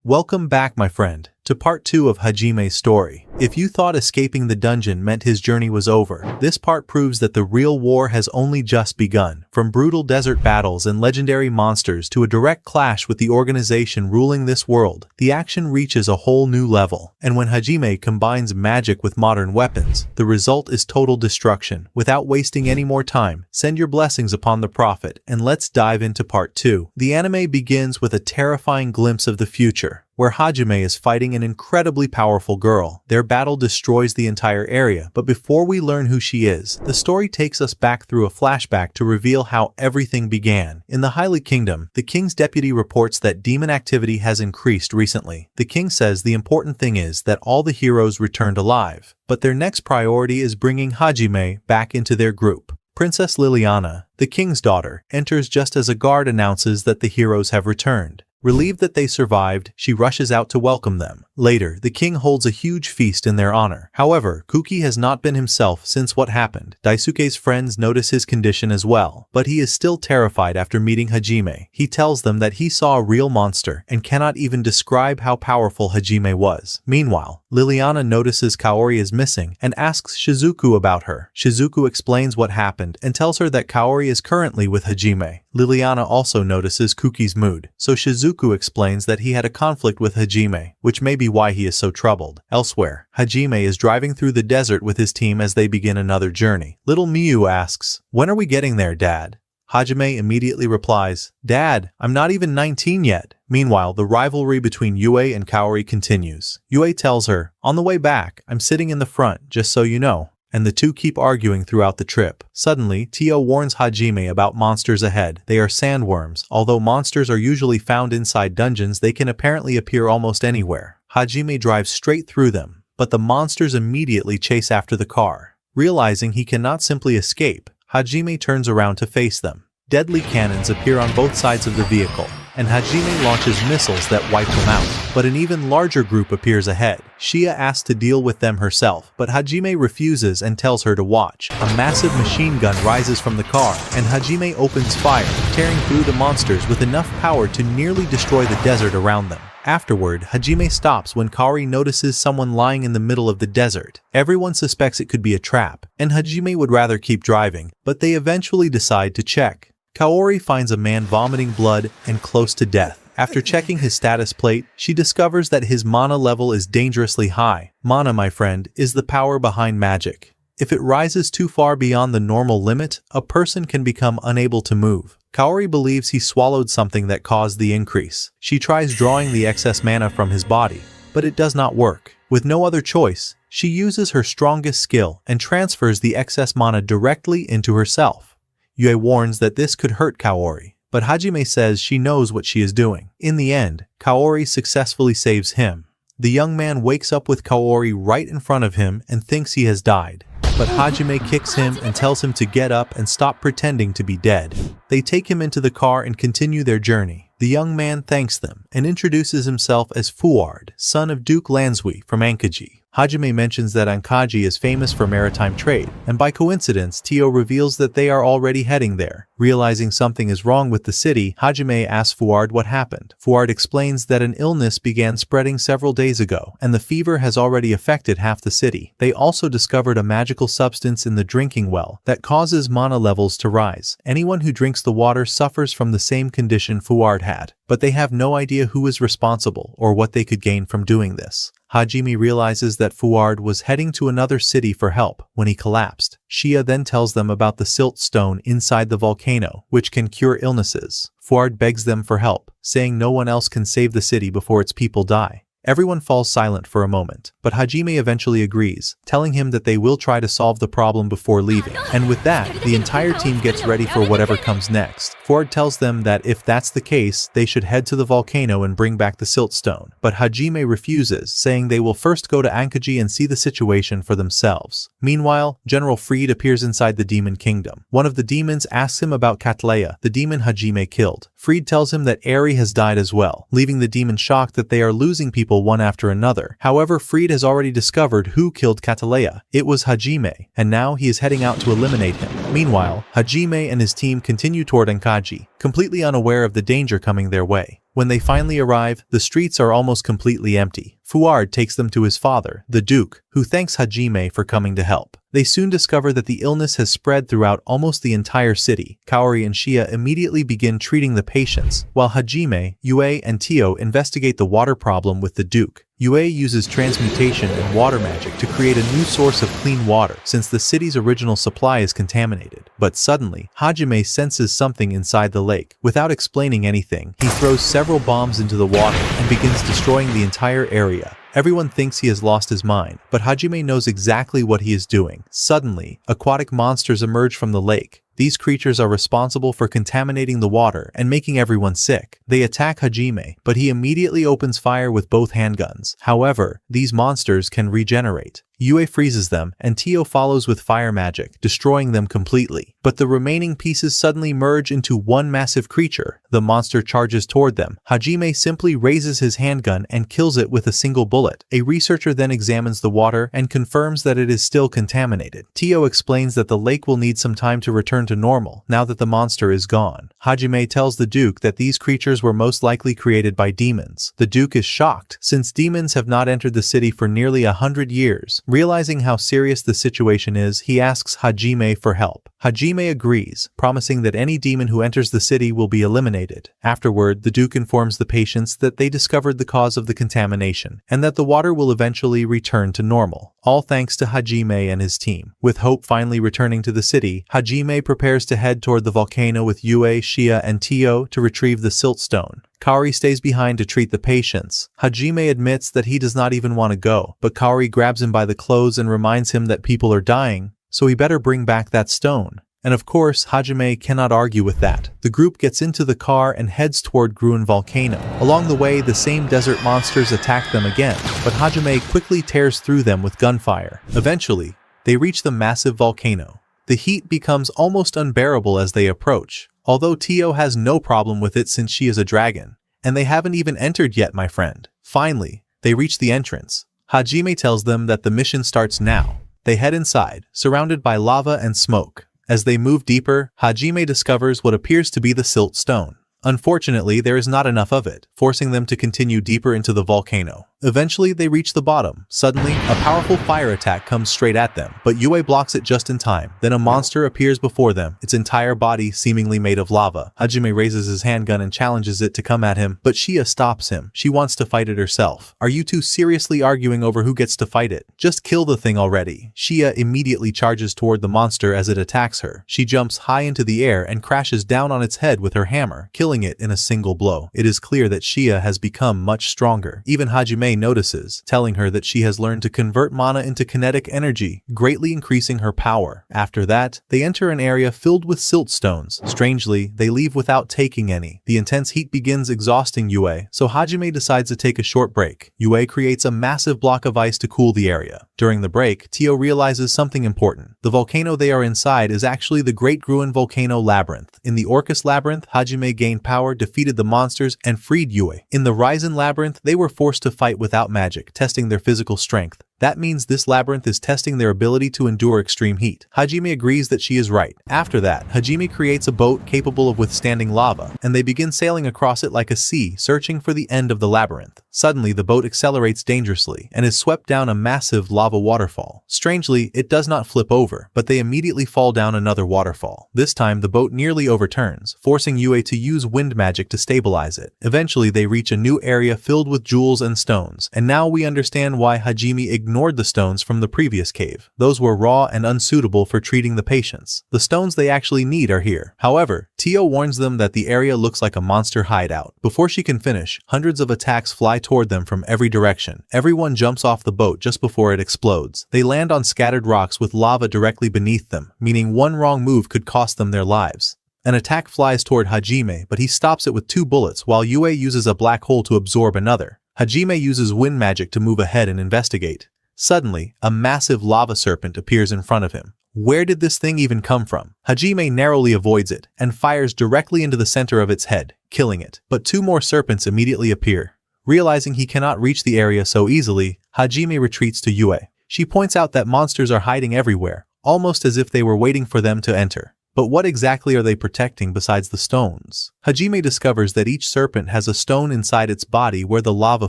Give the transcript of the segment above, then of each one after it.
Welcome back, my friend, to part 2 of Hajime's story. If you thought escaping the dungeon meant his journey was over, this part proves that the real war has only just begun. From brutal desert battles and legendary monsters to a direct clash with the organization ruling this world, the action reaches a whole new level. And when Hajime combines magic with modern weapons, the result is total destruction. Without wasting any more time, send your blessings upon the prophet, and let's dive into part 2. The anime begins with a terrifying glimpse of the future, where Hajime is fighting an incredibly powerful girl. Their battle destroys the entire area, but before we learn who she is, the story takes us back through a flashback to reveal how everything began. In the Haikyuu Kingdom, the king's deputy reports that demon activity has increased recently. The king says the important thing is that all the heroes returned alive, but their next priority is bringing Hajime back into their group. Princess Liliana, the king's daughter, enters just as a guard announces that the heroes have returned. Relieved that they survived, she rushes out to welcome them. Later, the king holds a huge feast in their honor. However, Kuki has not been himself since what happened. Daisuke's friends notice his condition as well, but he is still terrified after meeting Hajime. He tells them that he saw a real monster and cannot even describe how powerful Hajime was. Meanwhile, Liliana notices Kaori is missing and asks Shizuku about her. Shizuku explains what happened and tells her that Kaori is currently with Hajime. Liliana also notices Kuki's mood, so Shizuku explains that he had a conflict with Hajime, which may be why he is so troubled. Elsewhere, Hajime is driving through the desert with his team as they begin another journey. Little Miu asks, "When are we getting there, Dad?" Hajime immediately replies, "Dad, I'm not even 19 yet." Meanwhile, the rivalry between Yue and Kaori continues. Yue tells her, "On the way back, I'm sitting in the front, just so you know." And the two keep arguing throughout the trip. Suddenly, Tio warns Hajime about monsters ahead. They are sandworms. Although monsters are usually found inside dungeons, they can apparently appear almost anywhere. Hajime drives straight through them, but the monsters immediately chase after the car. Realizing he cannot simply escape, Hajime turns around to face them. Deadly cannons appear on both sides of the vehicle, and Hajime launches missiles that wipe them out. But an even larger group appears ahead. Shia asks to deal with them herself, but Hajime refuses and tells her to watch. A massive machine gun rises from the car, and Hajime opens fire, tearing through the monsters with enough power to nearly destroy the desert around them. Afterward, Hajime stops when Kaori notices someone lying in the middle of the desert. Everyone suspects it could be a trap, and Hajime would rather keep driving, but they eventually decide to check. Kaori finds a man vomiting blood and close to death. After checking his status plate, she discovers that his mana level is dangerously high. Mana, my friend, is the power behind magic. If it rises too far beyond the normal limit, a person can become unable to move. Kaori believes he swallowed something that caused the increase. She tries drawing the excess mana from his body, but it does not work. With no other choice, she uses her strongest skill and transfers the excess mana directly into herself. Yue warns that this could hurt Kaori, but Hajime says she knows what she is doing. In the end, Kaori successfully saves him. The young man wakes up with Kaori right in front of him and thinks he has died. But Hajime kicks him and tells him to get up and stop pretending to be dead. They take him into the car and continue their journey. The young man thanks them and introduces himself as Fuard, son of Duke Lansui from Ankaji. Hajime mentions that Ankaji is famous for maritime trade, and by coincidence, Tio reveals that they are already heading there. Realizing something is wrong with the city, Hajime asks Fuard what happened. Fuard explains that an illness began spreading several days ago, and the fever has already affected half the city. They also discovered a magical substance in the drinking well that causes mana levels to rise. Anyone who drinks the water suffers from the same condition Fuard had, but they have no idea who is responsible or what they could gain from doing this. Hajime realizes that Fuard was heading to another city for help when he collapsed. Shia then tells them about the silt stone inside the volcano, which can cure illnesses. Fuard begs them for help, saying no one else can save the city before its people die. Everyone falls silent for a moment, but Hajime eventually agrees, telling him that they will try to solve the problem before leaving. And with that, the entire team gets ready for whatever comes next. Fuard tells them that if that's the case, they should head to the volcano and bring back the silt stone. But Hajime refuses, saying they will first go to Ankaji and see the situation for themselves. Meanwhile, General Freed appears inside the demon kingdom. One of the demons asks him about Kataleya, the demon Hajime killed. Freed tells him that Eri has died as well, leaving the demon shocked that they are losing people one after another. However, Freed has already discovered who killed Kataleya. It was Hajime, and now he is heading out to eliminate him. Meanwhile, Hajime and his team continue toward Ankaji. completely unaware of the danger coming their way. When they finally arrive, the streets are almost completely empty. Fuard takes them to his father, the Duke, who thanks Hajime for coming to help. They soon discover that the illness has spread throughout almost the entire city. Kaori and Shia immediately begin treating the patients, while Hajime, Yaoi, and Tio investigate the water problem with the Duke. Yaoi uses transmutation and water magic to create a new source of clean water since the city's original supply is contaminated. But suddenly, Hajime senses something inside the lake. Without explaining anything, he throws several bombs into the water and begins destroying the entire area. Everyone thinks he has lost his mind, but Hajime knows exactly what he is doing. Suddenly, aquatic monsters emerge from the lake. These creatures are responsible for contaminating the water and making everyone sick. They attack Hajime, but he immediately opens fire with both handguns. However, these monsters can regenerate. Yaoi freezes them, and Tio follows with fire magic, destroying them completely. But the remaining pieces suddenly merge into one massive creature. The monster charges toward them. Hajime simply raises his handgun and kills it with a single bullet. A researcher then examines the water and confirms that it is still contaminated. Tio explains that the lake will need some time to return to normal now that the monster is gone. Hajime tells the Duke that these creatures were most likely created by demons. The Duke is shocked, since demons have not entered the city for nearly 100 years. Realizing how serious the situation is, he asks Hajime for help. Hajime agrees, promising that any demon who enters the city will be eliminated. Afterward, the Duke informs the patients that they discovered the cause of the contamination, and that the water will eventually return to normal. All thanks to Hajime and his team. With hope finally returning to the city, Hajime prepares to head toward the volcano with Yaoi, Shia, and Tio to retrieve the siltstone. Kaori stays behind to treat the patients. Hajime admits that he does not even want to go, but Kaori grabs him by the clothes and reminds him that people are dying, so he better bring back that stone. And of course, Hajime cannot argue with that. The group gets into the car and heads toward Gruen Volcano. Along the way, the same desert monsters attack them again, but Hajime quickly tears through them with gunfire. Eventually, they reach the massive volcano. The heat becomes almost unbearable as they approach, although Tio has no problem with it since she is a dragon. And they haven't even entered yet, my friend. Finally, they reach the entrance. Hajime tells them that the mission starts now. They head inside, surrounded by lava and smoke. As they move deeper, Hajime discovers what appears to be the silt stone. Unfortunately, there is not enough of it, forcing them to continue deeper into the volcano. Eventually, they reach the bottom. Suddenly, a powerful fire attack comes straight at them, but Yaoi blocks it just in time. Then a monster appears before them, its entire body seemingly made of lava. Hajime raises his handgun and challenges it to come at him, but Shia stops him. She wants to fight it herself. Are you two seriously arguing over who gets to fight it? Just kill the thing already. Shia immediately charges toward the monster as it attacks her. She jumps high into the air and crashes down on its head with her hammer, killing it in a single blow. It is clear that Shia has become much stronger. Even Hajime notices, telling her that she has learned to convert mana into kinetic energy, greatly increasing her power. After that, they enter an area filled with silt stones. Strangely, they leave without taking any. The intense heat begins exhausting Yaoi, so Hajime decides to take a short break. Yaoi creates a massive block of ice to cool the area. During the break, Tio realizes something important. The volcano they are inside is actually the Great Gruen Volcano Labyrinth. In the Orcus Labyrinth, Hajime gained power, defeated the monsters, and freed Yaoi. In the Raizen Labyrinth, they were forced to fight without magic, testing their physical strength. That means this labyrinth is testing their ability to endure extreme heat. Hajime agrees that she is right. After that, Hajime creates a boat capable of withstanding lava, and they begin sailing across it like a sea, searching for the end of the labyrinth. Suddenly, the boat accelerates dangerously and is swept down a massive lava waterfall. Strangely, it does not flip over, but they immediately fall down another waterfall. This time, the boat nearly overturns, forcing Yaoi to use wind magic to stabilize it. Eventually, they reach a new area filled with jewels and stones, and now we understand why Hajime ignored the stones from the previous cave. Those were raw and unsuitable for treating the patients. The stones they actually need are here. However, Tio warns them that the area looks like a monster hideout. Before she can finish, hundreds of attacks fly toward them from every direction. Everyone jumps off the boat just before it explodes. They land on scattered rocks with lava directly beneath them, meaning one wrong move could cost them their lives. An attack flies toward Hajime, but he stops it with 2 bullets while Yaoi uses a black hole to absorb another. Hajime uses wind magic to move ahead and investigate. Suddenly, a massive lava serpent appears in front of him. Where did this thing even come from? Hajime narrowly avoids it and fires directly into the center of its head, killing it. But 2 more serpents immediately appear. Realizing he cannot reach the area so easily, Hajime retreats to Yaoi. She points out that monsters are hiding everywhere, almost as if they were waiting for them to enter. But what exactly are they protecting besides the stones? Hajime discovers that each serpent has a stone inside its body where the lava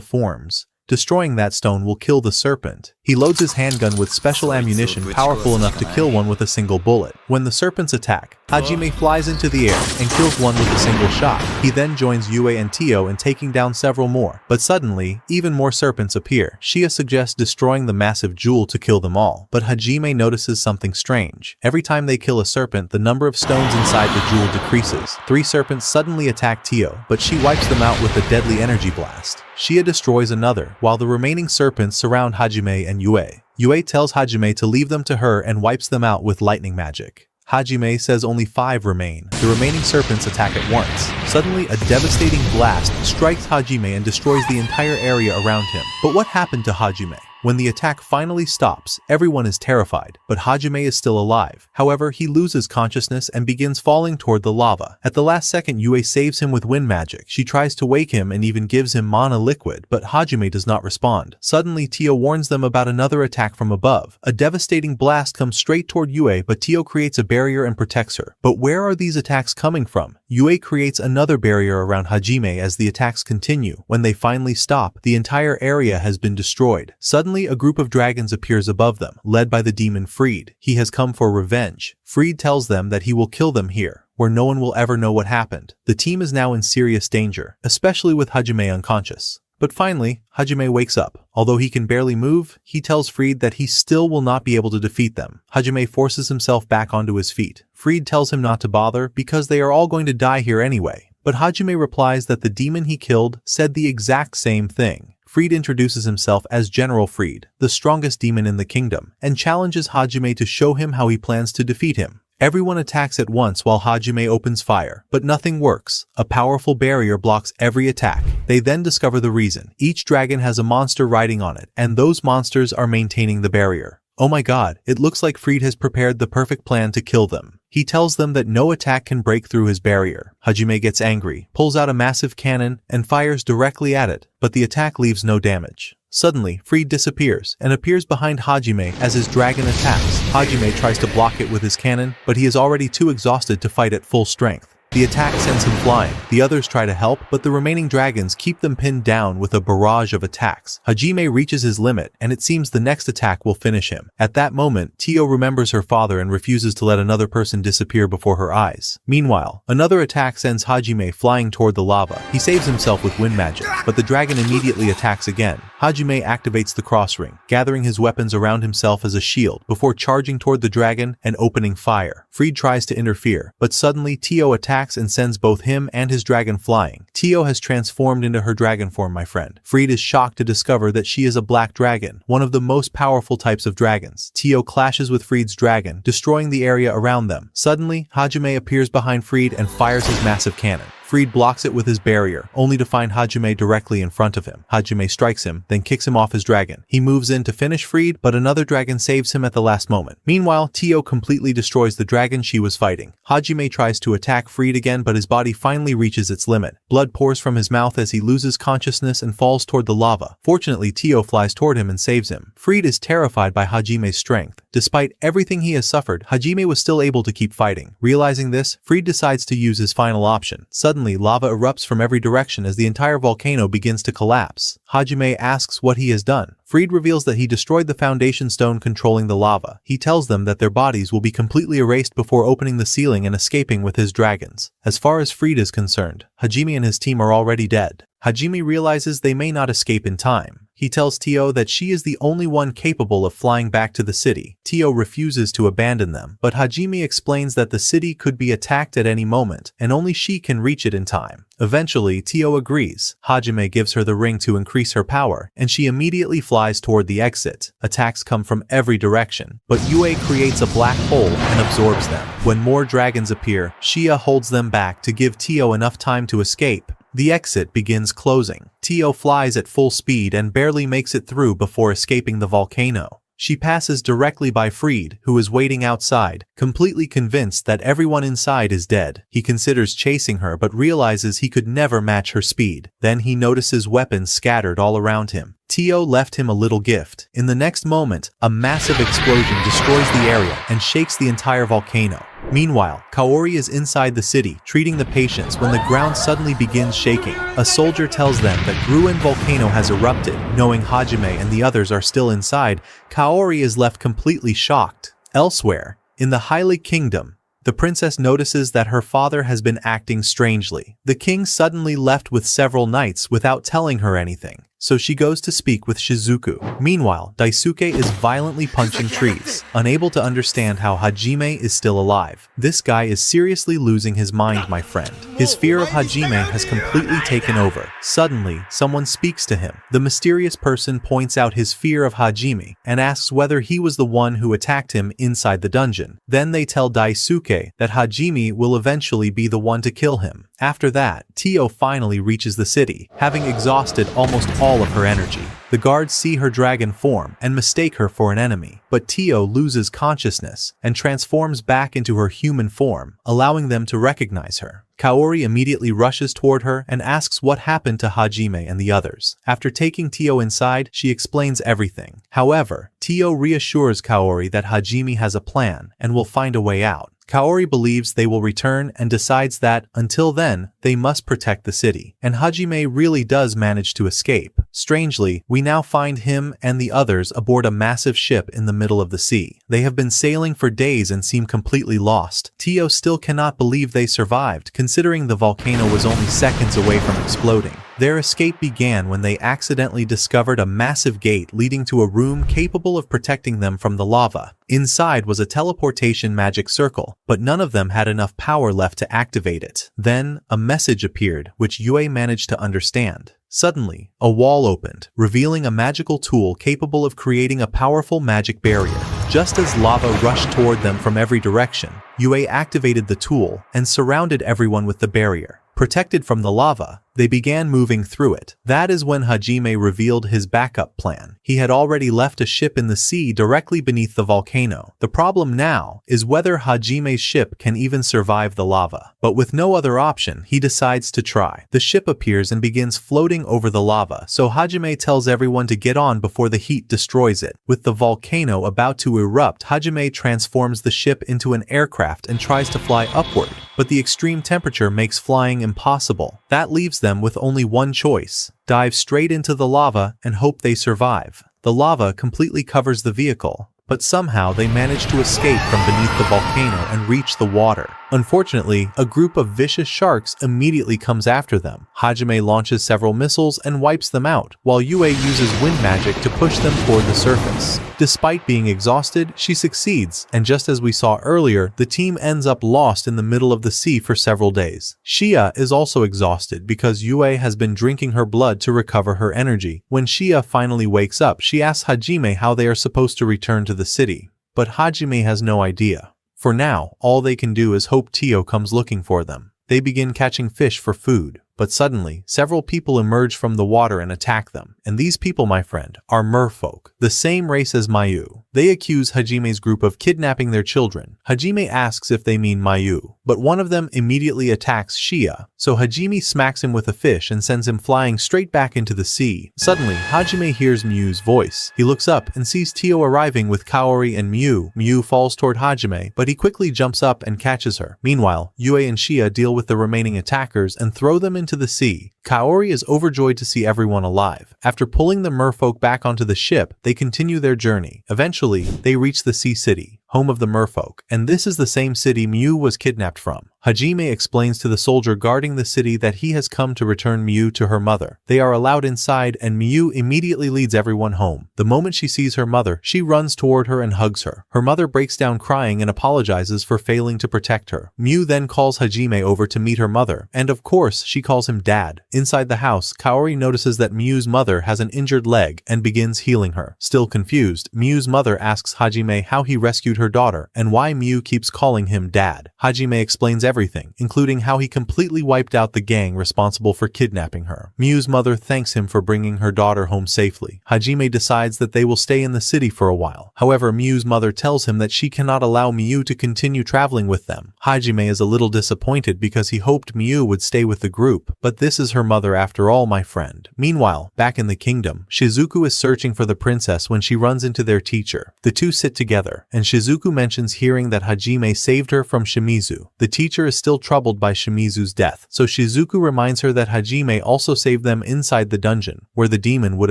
forms. Destroying that stone will kill the serpent. He loads his handgun with special ammunition powerful enough to kill one with a single bullet. When the serpents attack, Hajime flies into the air and kills one with a single shot. He then joins Yaoi and Tio in taking down several more. But suddenly, even more serpents appear. Shia suggests destroying the massive jewel to kill them all. But Hajime notices something strange. Every time they kill a serpent, the number of stones inside the jewel decreases. 3 serpents suddenly attack Tio, but she wipes them out with a deadly energy blast. Shia destroys another, while the remaining serpents surround Hajime and Yaoi. Yaoi tells Hajime to leave them to her and wipes them out with lightning magic. Hajime says only 5 remain. The remaining serpents attack at once. Suddenly, a devastating blast strikes Hajime and destroys the entire area around him. But what happened to Hajime? When the attack finally stops, everyone is terrified, but Hajime is still alive. However, he loses consciousness and begins falling toward the lava. At the last second, Yaoi saves him with wind magic. She tries to wake him and even gives him mana liquid, but Hajime does not respond. Suddenly, Tio warns them about another attack from above. A devastating blast comes straight toward Yaoi, but Tio creates a barrier and protects her. But where are these attacks coming from? Yaoi creates another barrier around Hajime as the attacks continue. When they finally stop, the entire area has been destroyed. Suddenly, a group of dragons appears above them, led by the demon Freed. He has come for revenge. Freed tells them that he will kill them here, where no one will ever know what happened. The team is now in serious danger, especially with Hajime unconscious. But finally, Hajime wakes up. Although he can barely move, he tells Freed that he still will not be able to defeat them. Hajime forces himself back onto his feet. Freed tells him not to bother because they are all going to die here anyway. But Hajime replies that the demon he killed said the exact same thing. Freed introduces himself as General Freed, the strongest demon in the kingdom, and challenges Hajime to show him how he plans to defeat him. Everyone attacks at once while Hajime opens fire, but nothing works. A powerful barrier blocks every attack. They then discover the reason. Each dragon has a monster riding on it, and those monsters are maintaining the barrier. Oh my god, it looks like Freed has prepared the perfect plan to kill them. He tells them that no attack can break through his barrier. Hajime gets angry, pulls out a massive cannon, and fires directly at it, but the attack leaves no damage. Suddenly, Freed disappears and appears behind Hajime as his dragon attacks. Hajime tries to block it with his cannon, but he is already too exhausted to fight at full strength. The attack sends him flying. The others try to help, but the remaining dragons keep them pinned down with a barrage of attacks. Hajime reaches his limit, and it seems the next attack will finish him. At that moment, Tio remembers her father and refuses to let another person disappear before her eyes. Meanwhile, another attack sends Hajime flying toward the lava. He saves himself with wind magic, but the dragon immediately attacks again. Hajime activates the cross ring, gathering his weapons around himself as a shield before charging toward the dragon and opening fire. Freed tries to interfere, but suddenly Tio attacks and sends both him and his dragon flying. Tio has transformed into her dragon form, my friend. Freed is shocked to discover that she is a black dragon, one of the most powerful types of dragons. Tio clashes with Freed's dragon, destroying the area around them. Suddenly, Hajime appears behind Freed and fires his massive cannon. Freed blocks it with his barrier, only to find Hajime directly in front of him. Hajime strikes him, then kicks him off his dragon. He moves in to finish Freed, but another dragon saves him at the last moment. Meanwhile, Tio completely destroys the dragon she was fighting. Hajime tries to attack Freed again, but his body finally reaches its limit. Blood pours from his mouth as he loses consciousness and falls toward the lava. Fortunately, Tio flies toward him and saves him. Freed is terrified by Hajime's strength. Despite everything he has suffered, Hajime was still able to keep fighting. Realizing this, Freed decides to use his final option. Suddenly, lava erupts from every direction as the entire volcano begins to collapse. Hajime asks what he has done. Freed reveals that he destroyed the foundation stone controlling the lava. He tells them that their bodies will be completely erased before opening the ceiling and escaping with his dragons. As far as Freed is concerned, Hajime and his team are already dead. Hajime realizes they may not escape in time. He tells Tio that she is the only one capable of flying back to the city. Tio refuses to abandon them, but Hajime explains that the city could be attacked at any moment, and only she can reach it in time. Eventually, Tio agrees. Hajime gives her the ring to increase her power, and she immediately flies toward the exit. Attacks come from every direction, but Yaoi creates a black hole and absorbs them. When more dragons appear, Shia holds them back to give Tio enough time to escape. The exit begins closing. Tio flies at full speed and barely makes it through before escaping the volcano. She passes directly by Freed, who is waiting outside, completely convinced that everyone inside is dead. He considers chasing her but realizes he could never match her speed. Then he notices weapons scattered all around him. Tio left him a little gift. In the next moment, a massive explosion destroys the area and shakes the entire volcano. Meanwhile, Kaori is inside the city, treating the patients when the ground suddenly begins shaking. A soldier tells them that Ruin Volcano has erupted. Knowing Hajime and the others are still inside, Kaori is left completely shocked. Elsewhere, in the Hylic Kingdom, the princess notices that her father has been acting strangely. The king suddenly left with several knights without telling her anything, so she goes to speak with Shizuku. Meanwhile, Daisuke is violently punching trees, unable to understand how Hajime is still alive. This guy is seriously losing his mind, my friend. His fear of Hajime has completely taken over. Suddenly, someone speaks to him. The mysterious person points out his fear of Hajime and asks whether he was the one who attacked him inside the dungeon. Then they tell Daisuke that Hajime will eventually be the one to kill him. After that, Tio finally reaches the city, having exhausted almost all of her energy. The guards see her dragon form and mistake her for an enemy, but Tio loses consciousness and transforms back into her human form, allowing them to recognize her. Kaori immediately rushes toward her and asks what happened to Hajime and the others. After taking Tio inside, she explains everything. However, Tio reassures Kaori that Hajime has a plan and will find a way out. Kaori believes they will return and decides that, until then, they must protect the city. And Hajime really does manage to escape. Strangely, we now find him and the others aboard a massive ship in the middle of the sea. They have been sailing for days and seem completely lost. Tio still cannot believe they survived, considering the volcano was only seconds away from exploding. Their escape began when they accidentally discovered a massive gate leading to a room capable of protecting them from the lava. Inside was a teleportation magic circle, but none of them had enough power left to activate it. Then, a message appeared, which Yaoi managed to understand. Suddenly, a wall opened, revealing a magical tool capable of creating a powerful magic barrier. Just as lava rushed toward them from every direction, Yaoi activated the tool and surrounded everyone with the barrier. Protected from the lava, they began moving through it. That is when Hajime revealed his backup plan. He had already left a ship in the sea directly beneath the volcano. The problem now is whether Hajime's ship can even survive the lava. But with no other option, he decides to try. The ship appears and begins floating over the lava, so Hajime tells everyone to get on before the heat destroys it. With the volcano about to erupt, Hajime transforms the ship into an aircraft and tries to fly upward, but the extreme temperature makes flying impossible. That leaves them with only one choice: dive straight into the lava and hope they survive. The lava completely covers the vehicle, but somehow they manage to escape from beneath the volcano and reach the water. Unfortunately, a group of vicious sharks immediately comes after them. Hajime launches several missiles and wipes them out, while Yaoi uses wind magic to push them toward the surface. Despite being exhausted, she succeeds, and just as we saw earlier, the team ends up lost in the middle of the sea for several days. Shia is also exhausted because Yaoi has been drinking her blood to recover her energy. When Shia finally wakes up, she asks Hajime how they are supposed to return to the city, but Hajime has no idea. For now, all they can do is hope Tio comes looking for them. They begin catching fish for food, but suddenly, several people emerge from the water and attack them. And these people, my friend, are merfolk, the same race as Mayu. They accuse Hajime's group of kidnapping their children. Hajime asks if they mean Mayu, but one of them immediately attacks Shia, so Hajime smacks him with a fish and sends him flying straight back into the sea. Suddenly, Hajime hears Miyu's voice. He looks up and sees Tio arriving with Kaori and Miyu. Miyu falls toward Hajime, but he quickly jumps up and catches her. Meanwhile, Yaoi and Shia deal with the remaining attackers and throw them into the sea. Kaori is overjoyed to see everyone alive. After pulling the merfolk back onto the ship, they continue their journey. Eventually, they reach the Sea City, home of the merfolk, and this is the same city Miyu was kidnapped from. Hajime explains to the soldier guarding the city that he has come to return Miyu to her mother. They are allowed inside, and Miyu immediately leads everyone home. The moment she sees her mother, she runs toward her and hugs her. Her mother breaks down crying and apologizes for failing to protect her. Miyu then calls Hajime over to meet her mother, and of course, she calls him Dad. Inside the house, Kaori notices that Miyu's mother has an injured leg and begins healing her. Still confused, Miyu's mother asks Hajime how he rescued her daughter and why Miyu keeps calling him Dad. Hajime explains everything everything, including how he completely wiped out the gang responsible for kidnapping her. Miu's mother thanks him for bringing her daughter home safely. Hajime decides that they will stay in the city for a while. However, Miu's mother tells him that she cannot allow Miu to continue traveling with them. Hajime is a little disappointed because he hoped Miu would stay with the group, but this is her mother after all, my friend. Meanwhile, back in the kingdom, Shizuku is searching for the princess when she runs into their teacher. The two sit together, and Shizuku mentions hearing that Hajime saved her from Shimizu. The teacher is still troubled by Shimizu's death, so Shizuku reminds her that Hajime also saved them inside the dungeon, where the demon would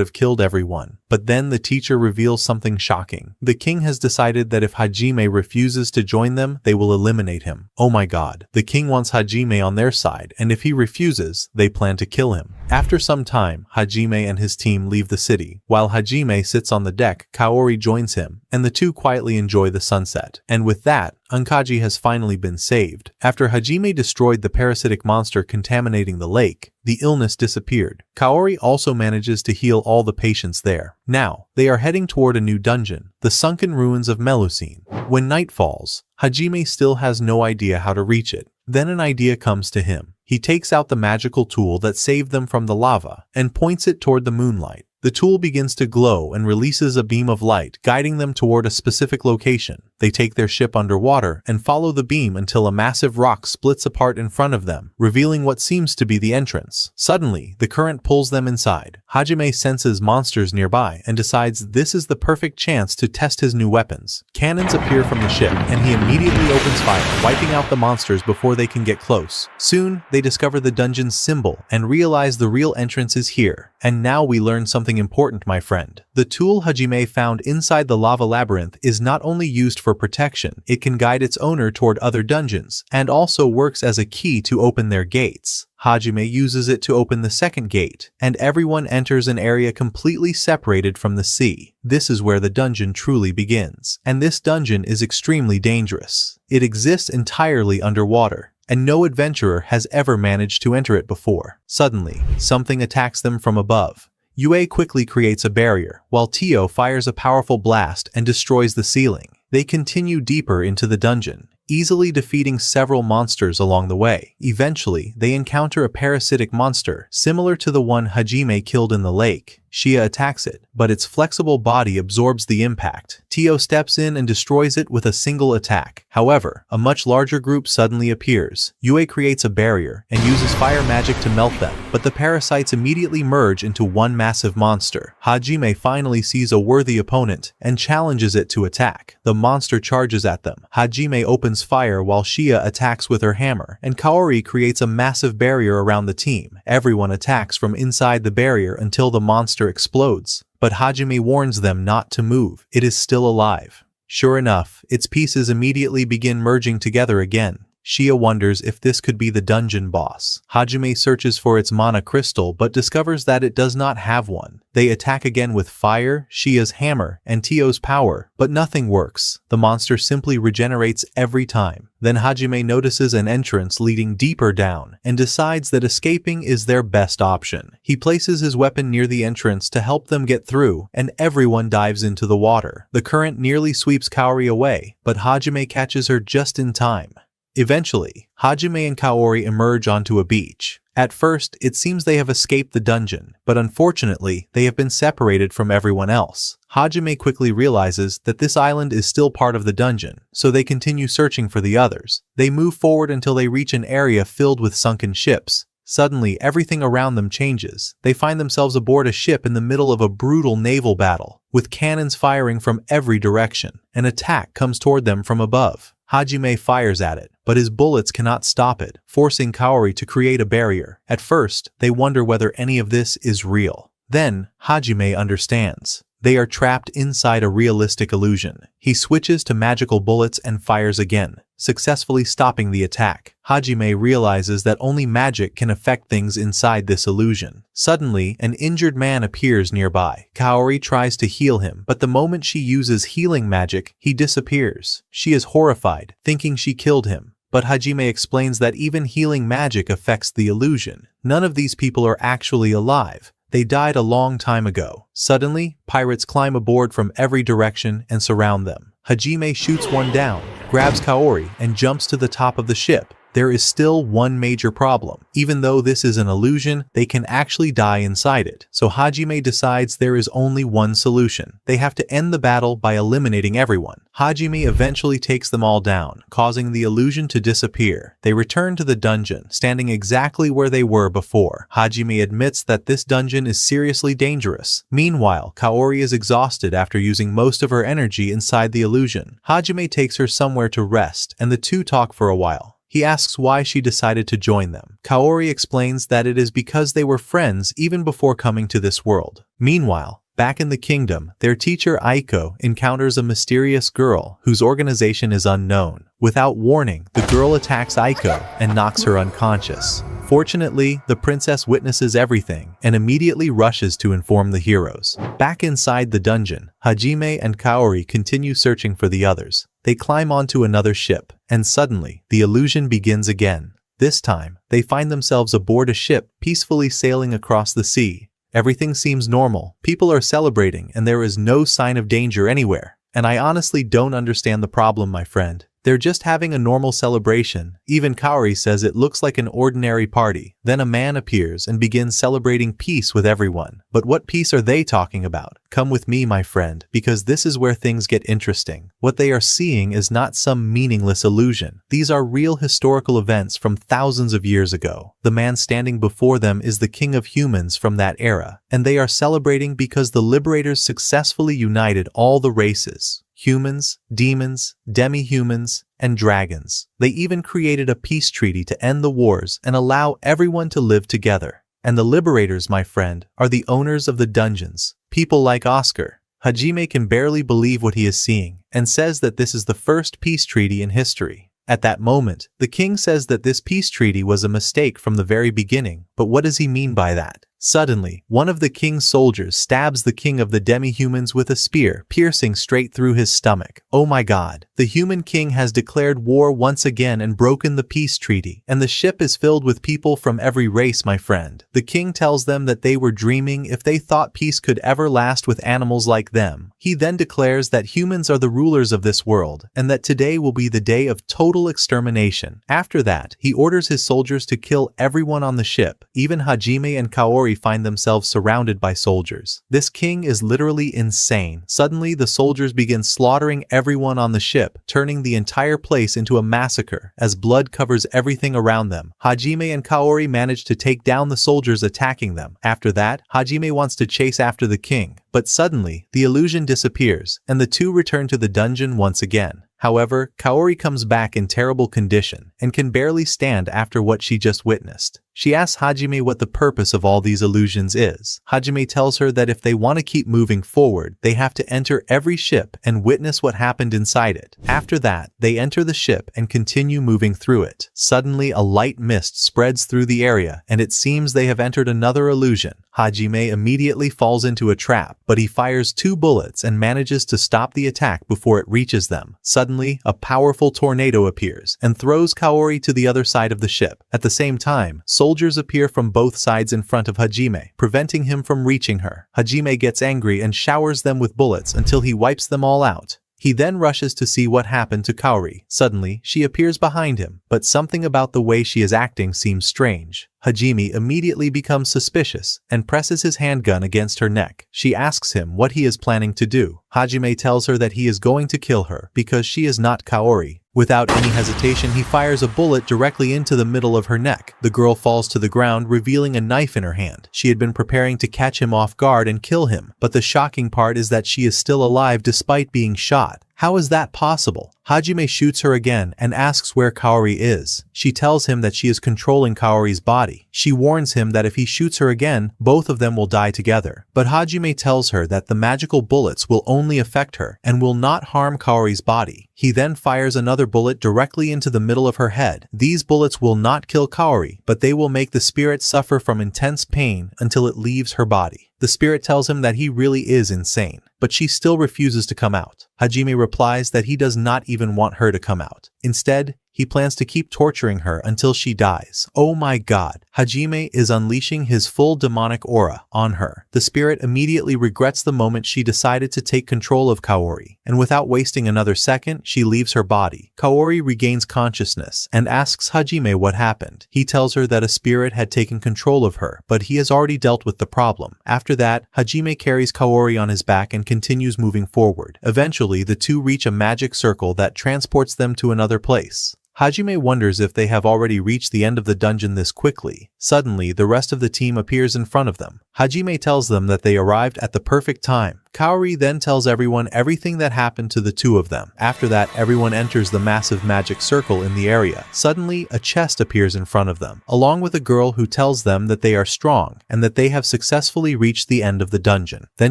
have killed everyone. But then the teacher reveals something shocking. The king has decided that if Hajime refuses to join them, they will eliminate him. Oh my god. The king wants Hajime on their side, and if he refuses, they plan to kill him. After some time, Hajime and his team leave the city. While Hajime sits on the deck, Kaori joins him, and the two quietly enjoy the sunset. And with that, Ankaji has finally been saved. After Hajime destroyed the parasitic monster contaminating the lake, the illness disappeared. Kaori also manages to heal all the patients there. Now, they are heading toward a new dungeon, the sunken ruins of Melusine. When night falls, Hajime still has no idea how to reach it. Then an idea comes to him. He takes out the magical tool that saved them from the lava and points it toward the moonlight. The tool begins to glow and releases a beam of light, guiding them toward a specific location. They take their ship underwater and follow the beam until a massive rock splits apart in front of them, revealing what seems to be the entrance. Suddenly, the current pulls them inside. Hajime senses monsters nearby and decides this is the perfect chance to test his new weapons. Cannons appear from the ship, and he immediately opens fire, wiping out the monsters before they can get close. Soon, they discover the dungeon's symbol and realize the real entrance is here. And now we learn something important, my friend. The tool Hajime found inside the lava labyrinth is not only used for protection, it can guide its owner toward other dungeons, and also works as a key to open their gates. Hajime uses it to open the second gate, and everyone enters an area completely separated from the sea. This is where the dungeon truly begins, and this dungeon is extremely dangerous. It exists entirely underwater, and no adventurer has ever managed to enter it before. Suddenly, something attacks them from above. Yue quickly creates a barrier, while Tio fires a powerful blast and destroys the ceiling. They continue deeper into the dungeon, easily defeating several monsters along the way. Eventually, they encounter a parasitic monster, similar to the one Hajime killed in the lake. Shia attacks it, but its flexible body absorbs the impact. Tio steps in and destroys it with a single attack. However, a much larger group suddenly appears. Yue creates a barrier and uses fire magic to melt them, but the parasites immediately merge into one massive monster. Hajime finally sees a worthy opponent and challenges it to attack. The monster charges at them. Hajime opens fire while Shia attacks with her hammer, and Kaori creates a massive barrier around the team. Everyone attacks from inside the barrier until the monster explodes, but Hajime warns them not to move. It is still alive. Sure enough, its pieces immediately begin merging together again. Shia wonders if this could be the dungeon boss. Hajime searches for its mana crystal but discovers that it does not have one. They attack again with fire, Shia's hammer, and Tio's power, but nothing works. The monster simply regenerates every time. Then Hajime notices an entrance leading deeper down and decides that escaping is their best option. He places his weapon near the entrance to help them get through, and everyone dives into the water. The current nearly sweeps Kaori away, but Hajime catches her just in time. Eventually, Hajime and Kaori emerge onto a beach. At first, it seems they have escaped the dungeon, but unfortunately, they have been separated from everyone else. Hajime quickly realizes that this island is still part of the dungeon, so they continue searching for the others. They move forward until they reach an area filled with sunken ships. Suddenly, everything around them changes. They find themselves aboard a ship in the middle of a brutal naval battle, with cannons firing from every direction. An attack comes toward them from above. Hajime fires at it, but his bullets cannot stop it, forcing Kaori to create a barrier. At first, they wonder whether any of this is real. Then, Hajime understands. They are trapped inside a realistic illusion. He switches to magical bullets and fires again, successfully stopping the attack. Hajime realizes that only magic can affect things inside this illusion. Suddenly, an injured man appears nearby. Kaori tries to heal him, but the moment she uses healing magic, he disappears. She is horrified, thinking she killed him. But Hajime explains that even healing magic affects the illusion. None of these people are actually alive. They died a long time ago. Suddenly, pirates climb aboard from every direction and surround them. Hajime shoots one down, grabs Kaori, and jumps to the top of the ship. there is still one major problem. Even though this is an illusion, they can actually die inside it. So Hajime decides there is only one solution. They have to end the battle by eliminating everyone. Hajime eventually takes them all down, causing the illusion to disappear. They return to the dungeon, standing exactly where they were before. Hajime admits that this dungeon is seriously dangerous. Meanwhile, Kaori is exhausted after using most of her energy inside the illusion. Hajime takes her somewhere to rest, and the two talk for a while. He asks why she decided to join them. Kaori explains that it is because they were friends even before coming to this world. Meanwhile, back in the kingdom, their teacher Aiko encounters a mysterious girl whose organization is unknown. Without warning, the girl attacks Aiko and knocks her unconscious. Fortunately, the princess witnesses everything and immediately rushes to inform the heroes. Back inside the dungeon, Hajime and Kaori continue searching for the others. They climb onto another ship, and suddenly, the illusion begins again. This time, they find themselves aboard a ship peacefully sailing across the sea. Everything seems normal, people are celebrating, and there is no sign of danger anywhere. And I honestly don't understand the problem, my friend. They're just having a normal celebration. Even Kaori says it looks like an ordinary party. Then a man appears and begins celebrating peace with everyone. But what peace are they talking about? Come with me, my friend, because this is where things get interesting. What they are seeing is not some meaningless illusion. These are real historical events from thousands of years ago. The man standing before them is the king of humans from that era, and they are celebrating because the liberators successfully united all the races. Humans, demons, demi-humans, and dragons. They even created a peace treaty to end the wars and allow everyone to live together. And the liberators, my friend, are the owners of the dungeons. People like Oscar. Hajime can barely believe what he is seeing and says that this is the first peace treaty in history. At that moment, the king says that this peace treaty was a mistake from the very beginning, but what does he mean by that? Suddenly, one of the king's soldiers stabs the king of the demi-humans with a spear, piercing straight through his stomach. Oh my god. The human king has declared war once again and broken the peace treaty, and the ship is filled with people from every race, my friend. The king tells them that they were dreaming if they thought peace could ever last with animals like them. He then declares that humans are the rulers of this world, and that today will be the day of total extermination. After that, he orders his soldiers to kill everyone on the ship. Even Hajime and Kaori find themselves surrounded by soldiers. This king is literally insane. Suddenly, the soldiers begin slaughtering everyone on the ship, turning the entire place into a massacre as blood covers everything around them. Hajime and Kaori manage to take down the soldiers attacking them. After that, Hajime wants to chase after the king, but suddenly, the illusion disappears, and the two return to the dungeon once again. However, Kaori comes back in terrible condition and can barely stand after what she just witnessed. She asks Hajime what the purpose of all these illusions is. Hajime tells her that if they want to keep moving forward, they have to enter every ship and witness what happened inside it. After that, they enter the ship and continue moving through it. Suddenly, a light mist spreads through the area, and it seems they have entered another illusion. Hajime immediately falls into a trap, but he fires 2 bullets and manages to stop the attack before it reaches them. Suddenly, a powerful tornado appears and throws Kaori to the other side of the ship. At the same time, soldiers appear from both sides in front of Hajime, preventing him from reaching her. Hajime gets angry and showers them with bullets until he wipes them all out. He then rushes to see what happened to Kaori. Suddenly, she appears behind him, but something about the way she is acting seems strange. Hajime immediately becomes suspicious and presses his handgun against her neck. She asks him what he is planning to do. Hajime tells her that he is going to kill her because she is not Kaori. Without any hesitation, he fires a bullet directly into the middle of her neck. The girl falls to the ground, revealing a knife in her hand. She had been preparing to catch him off guard and kill him, but the shocking part is that she is still alive despite being shot. How is that possible? Hajime shoots her again and asks where Kaori is. She tells him that she is controlling Kaori's body. She warns him that if he shoots her again, both of them will die together. But Hajime tells her that the magical bullets will only affect her and will not harm Kaori's body. He then fires another bullet directly into the middle of her head. These bullets will not kill Kaori, but they will make the spirit suffer from intense pain until it leaves her body. The spirit tells him that he really is insane, but she still refuses to come out. Hajime replies that he does not even want her to come out. Instead, He plans to keep torturing her until she dies. Oh my god. Hajime is unleashing his full demonic aura on her. The spirit immediately regrets the moment she decided to take control of Kaori, and without wasting another second, she leaves her body. Kaori regains consciousness and asks Hajime what happened. He tells her that a spirit had taken control of her, but he has already dealt with the problem. After that, Hajime carries Kaori on his back and continues moving forward. Eventually, the two reach a magic circle that transports them to another place. Hajime wonders if they have already reached the end of the dungeon this quickly. Suddenly, the rest of the team appears in front of them. Hajime tells them that they arrived at the perfect time. Kaori then tells everyone everything that happened to the two of them. After that, everyone enters the massive magic circle in the area. Suddenly, a chest appears in front of them, along with a girl who tells them that they are strong and that they have successfully reached the end of the dungeon. Then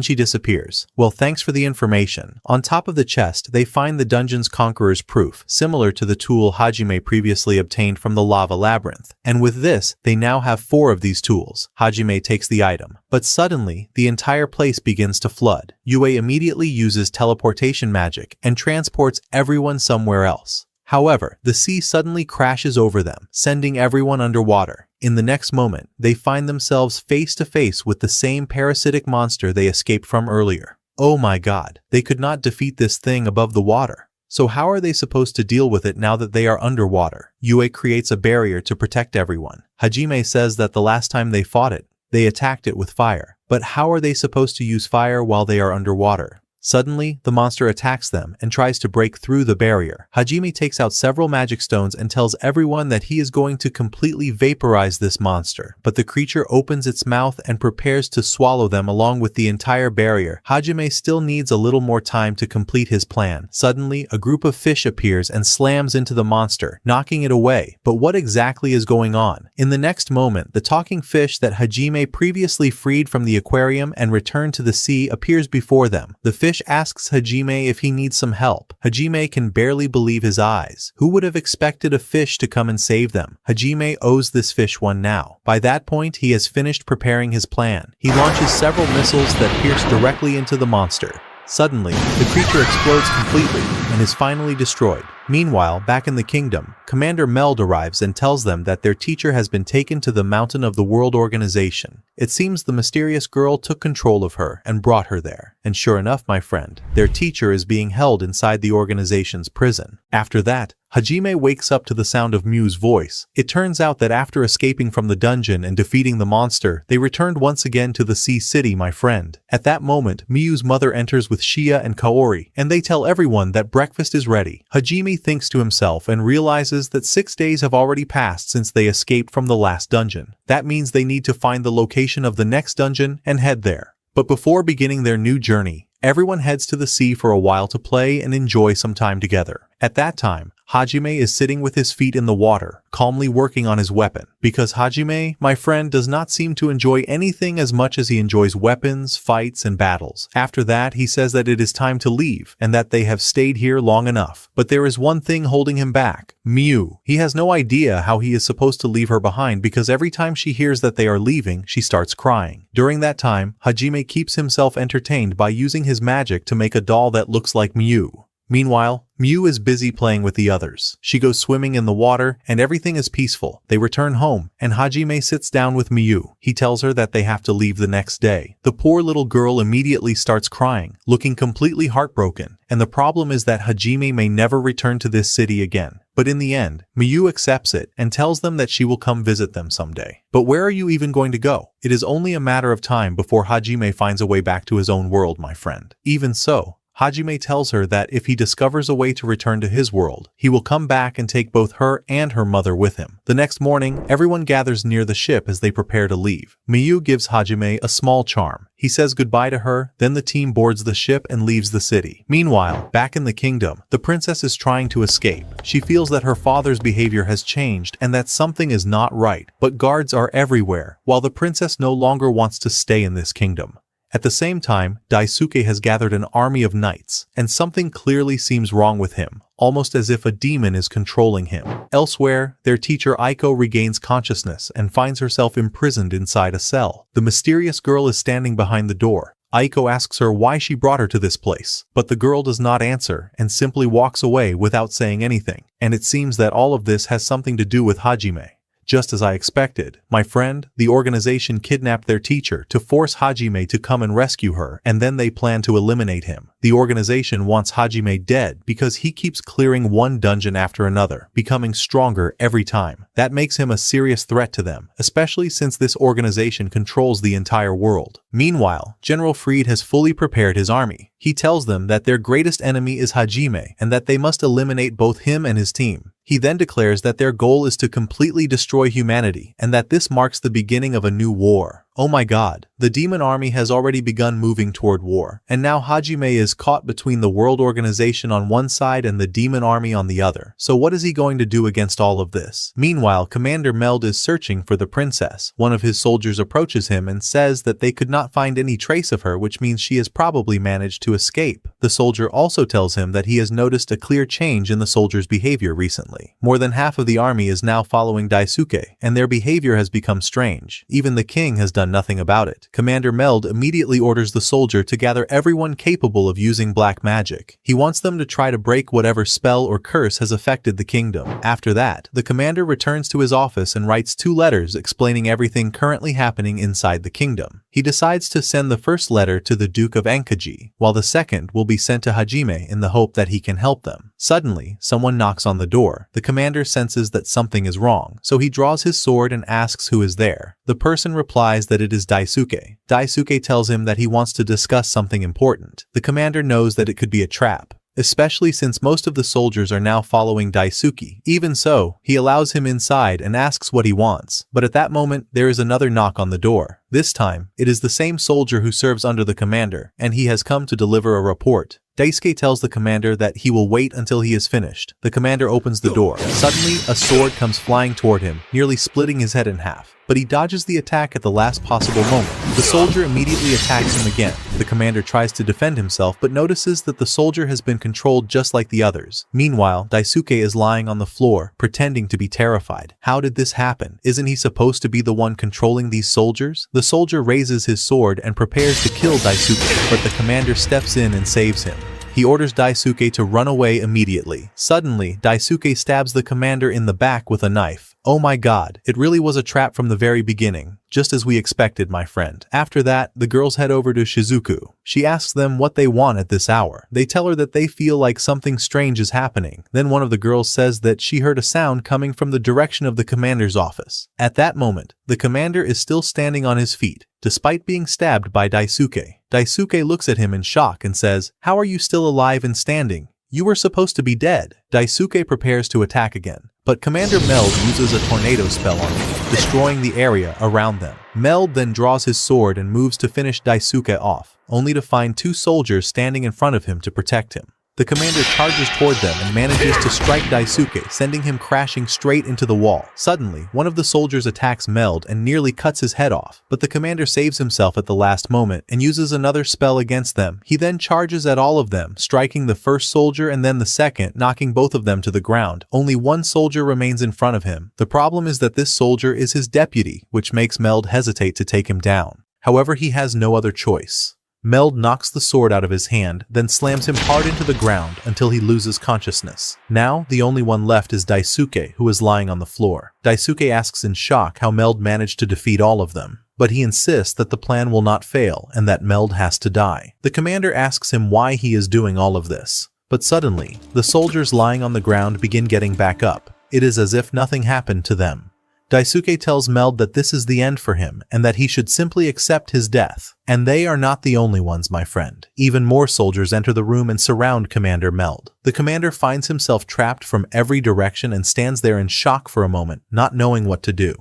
she disappears. Well, thanks for the information. On top of the chest, they find the dungeon's conqueror's proof, similar to the tool Hajime previously obtained from the lava labyrinth. And with this, they now have 4 of these tools. Hajime takes the item. But suddenly, the entire place begins to flood. Yaoi immediately uses teleportation magic and transports everyone somewhere else. However, the sea suddenly crashes over them, sending everyone underwater. In the next moment, they find themselves face to face with the same parasitic monster they escaped from earlier. Oh my god, they could not defeat this thing above the water. So how are they supposed to deal with it now that they are underwater? Yaoi creates a barrier to protect everyone. Hajime says that the last time they fought it, they attacked it with fire. But how are they supposed to use fire while they are underwater? Suddenly, the monster attacks them and tries to break through the barrier. Hajime takes out several magic stones and tells everyone that he is going to completely vaporize this monster. But the creature opens its mouth and prepares to swallow them along with the entire barrier. Hajime still needs a little more time to complete his plan. Suddenly, a group of fish appears and slams into the monster, knocking it away. But what exactly is going on? In the next moment, the talking fish that Hajime previously freed from the aquarium and returned to the sea appears before them. The fish asks Hajime if he needs some help. Hajime can barely believe his eyes. Who would have expected a fish to come and save them? Hajime owes this fish one now. By that point, he has finished preparing his plan. He launches several missiles that pierce directly into the monster. Suddenly, the creature explodes completely and is finally destroyed. Meanwhile, back in the kingdom, Commander Meld arrives and tells them that their teacher has been taken to the Mountain of the World organization. It seems the mysterious girl took control of her and brought her there. And sure enough, my friend, their teacher is being held inside the organization's prison. After that, Hajime wakes up to the sound of Mew's voice. It turns out that after escaping from the dungeon and defeating the monster, they returned once again to the Sea City, my friend. At that moment, Mew's mother enters with Shia and Kaori, and they tell everyone that breakfast is ready. Hajime thinks to himself and realizes that 6 days have already passed since they escaped from the last dungeon. That means they need to find the location of the next dungeon and head there. But before beginning their new journey, everyone heads to the sea for a while to play and enjoy some time together. At that time, Hajime is sitting with his feet in the water, calmly working on his weapon. Because Hajime, my friend, does not seem to enjoy anything as much as he enjoys weapons, fights, and battles. After that, he says that it is time to leave, and that they have stayed here long enough. But there is one thing holding him back: Mew. He has no idea how he is supposed to leave her behind because every time she hears that they are leaving, she starts crying. During that time, Hajime keeps himself entertained by using his magic to make a doll that looks like Mew. Meanwhile, Mew is busy playing with the others. She goes swimming in the water, and everything is peaceful. They return home, and Hajime sits down with Mew. He tells her that they have to leave the next day. The poor little girl immediately starts crying, looking completely heartbroken, and the problem is that Hajime may never return to this city again. But in the end, Mew accepts it and tells them that she will come visit them someday. But where are you even going to go? It is only a matter of time before Hajime finds a way back to his own world, my friend. Even so, Hajime tells her that if he discovers a way to return to his world, he will come back and take both her and her mother with him. The next morning, everyone gathers near the ship as they prepare to leave. Mew gives Hajime a small charm. He says goodbye to her, then the team boards the ship and leaves the city. Meanwhile, back in the kingdom, the princess is trying to escape. She feels that her father's behavior has changed and that something is not right, but guards are everywhere, while the princess no longer wants to stay in this kingdom. At the same time, Daisuke has gathered an army of knights, and something clearly seems wrong with him, almost as if a demon is controlling him. Elsewhere, their teacher Aiko regains consciousness and finds herself imprisoned inside a cell. The mysterious girl is standing behind the door. Aiko asks her why she brought her to this place, but the girl does not answer and simply walks away without saying anything, and it seems that all of this has something to do with Hajime. Just as I expected, my friend, the organization kidnapped their teacher to force Hajime to come and rescue her, and then they plan to eliminate him. The organization wants Hajime dead because he keeps clearing one dungeon after another, becoming stronger every time. That makes him a serious threat to them, especially since this organization controls the entire world. Meanwhile, General Fried has fully prepared his army. He tells them that their greatest enemy is Hajime and that they must eliminate both him and his team. He then declares that their goal is to completely destroy humanity and that this marks the beginning of a new war. Oh my god, the demon army has already begun moving toward war, and now Hajime is caught between the world organization on one side and the demon army on the other. So what is he going to do against all of this? Meanwhile, Commander Meld is searching for the princess. One of his soldiers approaches him and says that they could not find any trace of her, which means she has probably managed to escape. The soldier also tells him that he has noticed a clear change in the soldier's behavior recently. More than half of the army is now following Daisuke, and their behavior has become strange. Even the king has done nothing about it. Commander Meld immediately orders the soldier to gather everyone capable of using black magic. He wants them to try to break whatever spell or curse has affected the kingdom. After that, the commander returns to his office and writes 2 letters explaining everything currently happening inside the kingdom. He decides to send the first letter to the Duke of Ankaji, while the second will be sent to Hajime in the hope that he can help them. Suddenly, someone knocks on the door. The commander senses that something is wrong, so he draws his sword and asks who is there. The person replies that it is Daisuke. Daisuke tells him that he wants to discuss something important. The commander knows that it could be a trap, especially since most of the soldiers are now following Daisuke. Even so, he allows him inside and asks what he wants. But at that moment, there is another knock on the door. This time, it is the same soldier who serves under the commander, and he has come to deliver a report. Daisuke tells the commander that he will wait until he is finished. The commander opens the door. Suddenly, a sword comes flying toward him, nearly splitting his head in half. But he dodges the attack at the last possible moment. The soldier immediately attacks him again. The commander tries to defend himself but notices that the soldier has been controlled just like the others. Meanwhile, Daisuke is lying on the floor, pretending to be terrified. How did this happen? Isn't he supposed to be the one controlling these soldiers? The soldier raises his sword and prepares to kill Daisuke, but the commander steps in and saves him. He orders Daisuke to run away immediately. Suddenly, Daisuke stabs the commander in the back with a knife. Oh my god, it really was a trap from the very beginning, just as we expected, my friend. After that, the girls head over to Shizuku. She asks them what they want at this hour. They tell her that they feel like something strange is happening. Then one of the girls says that she heard a sound coming from the direction of the commander's office. At that moment, the commander is still standing on his feet, despite being stabbed by Daisuke. Daisuke looks at him in shock and says, "How are you still alive and standing? You were supposed to be dead." Daisuke prepares to attack again, but Commander Meld uses a tornado spell on him, destroying the area around them. Meld then draws his sword and moves to finish Daisuke off, only to find 2 soldiers standing in front of him to protect him. The commander charges toward them and manages to strike Daisuke, sending him crashing straight into the wall. Suddenly, one of the soldiers attacks Meld and nearly cuts his head off, but the commander saves himself at the last moment and uses another spell against them. He then charges at all of them, striking the first soldier and then the second, knocking both of them to the ground. Only one soldier remains in front of him. The problem is that this soldier is his deputy, which makes Meld hesitate to take him down. However, he has no other choice. Meld knocks the sword out of his hand, then slams him hard into the ground until he loses consciousness. Now, the only one left is Daisuke, who is lying on the floor. Daisuke asks in shock how Meld managed to defeat all of them, but he insists that the plan will not fail and that Meld has to die. The commander asks him why he is doing all of this, but suddenly, the soldiers lying on the ground begin getting back up. It is as if nothing happened to them. Daisuke tells Meld that this is the end for him and that he should simply accept his death. And they are not the only ones, my friend. Even more soldiers enter the room and surround Commander Meld. The commander finds himself trapped from every direction and stands there in shock for a moment, not knowing what to do.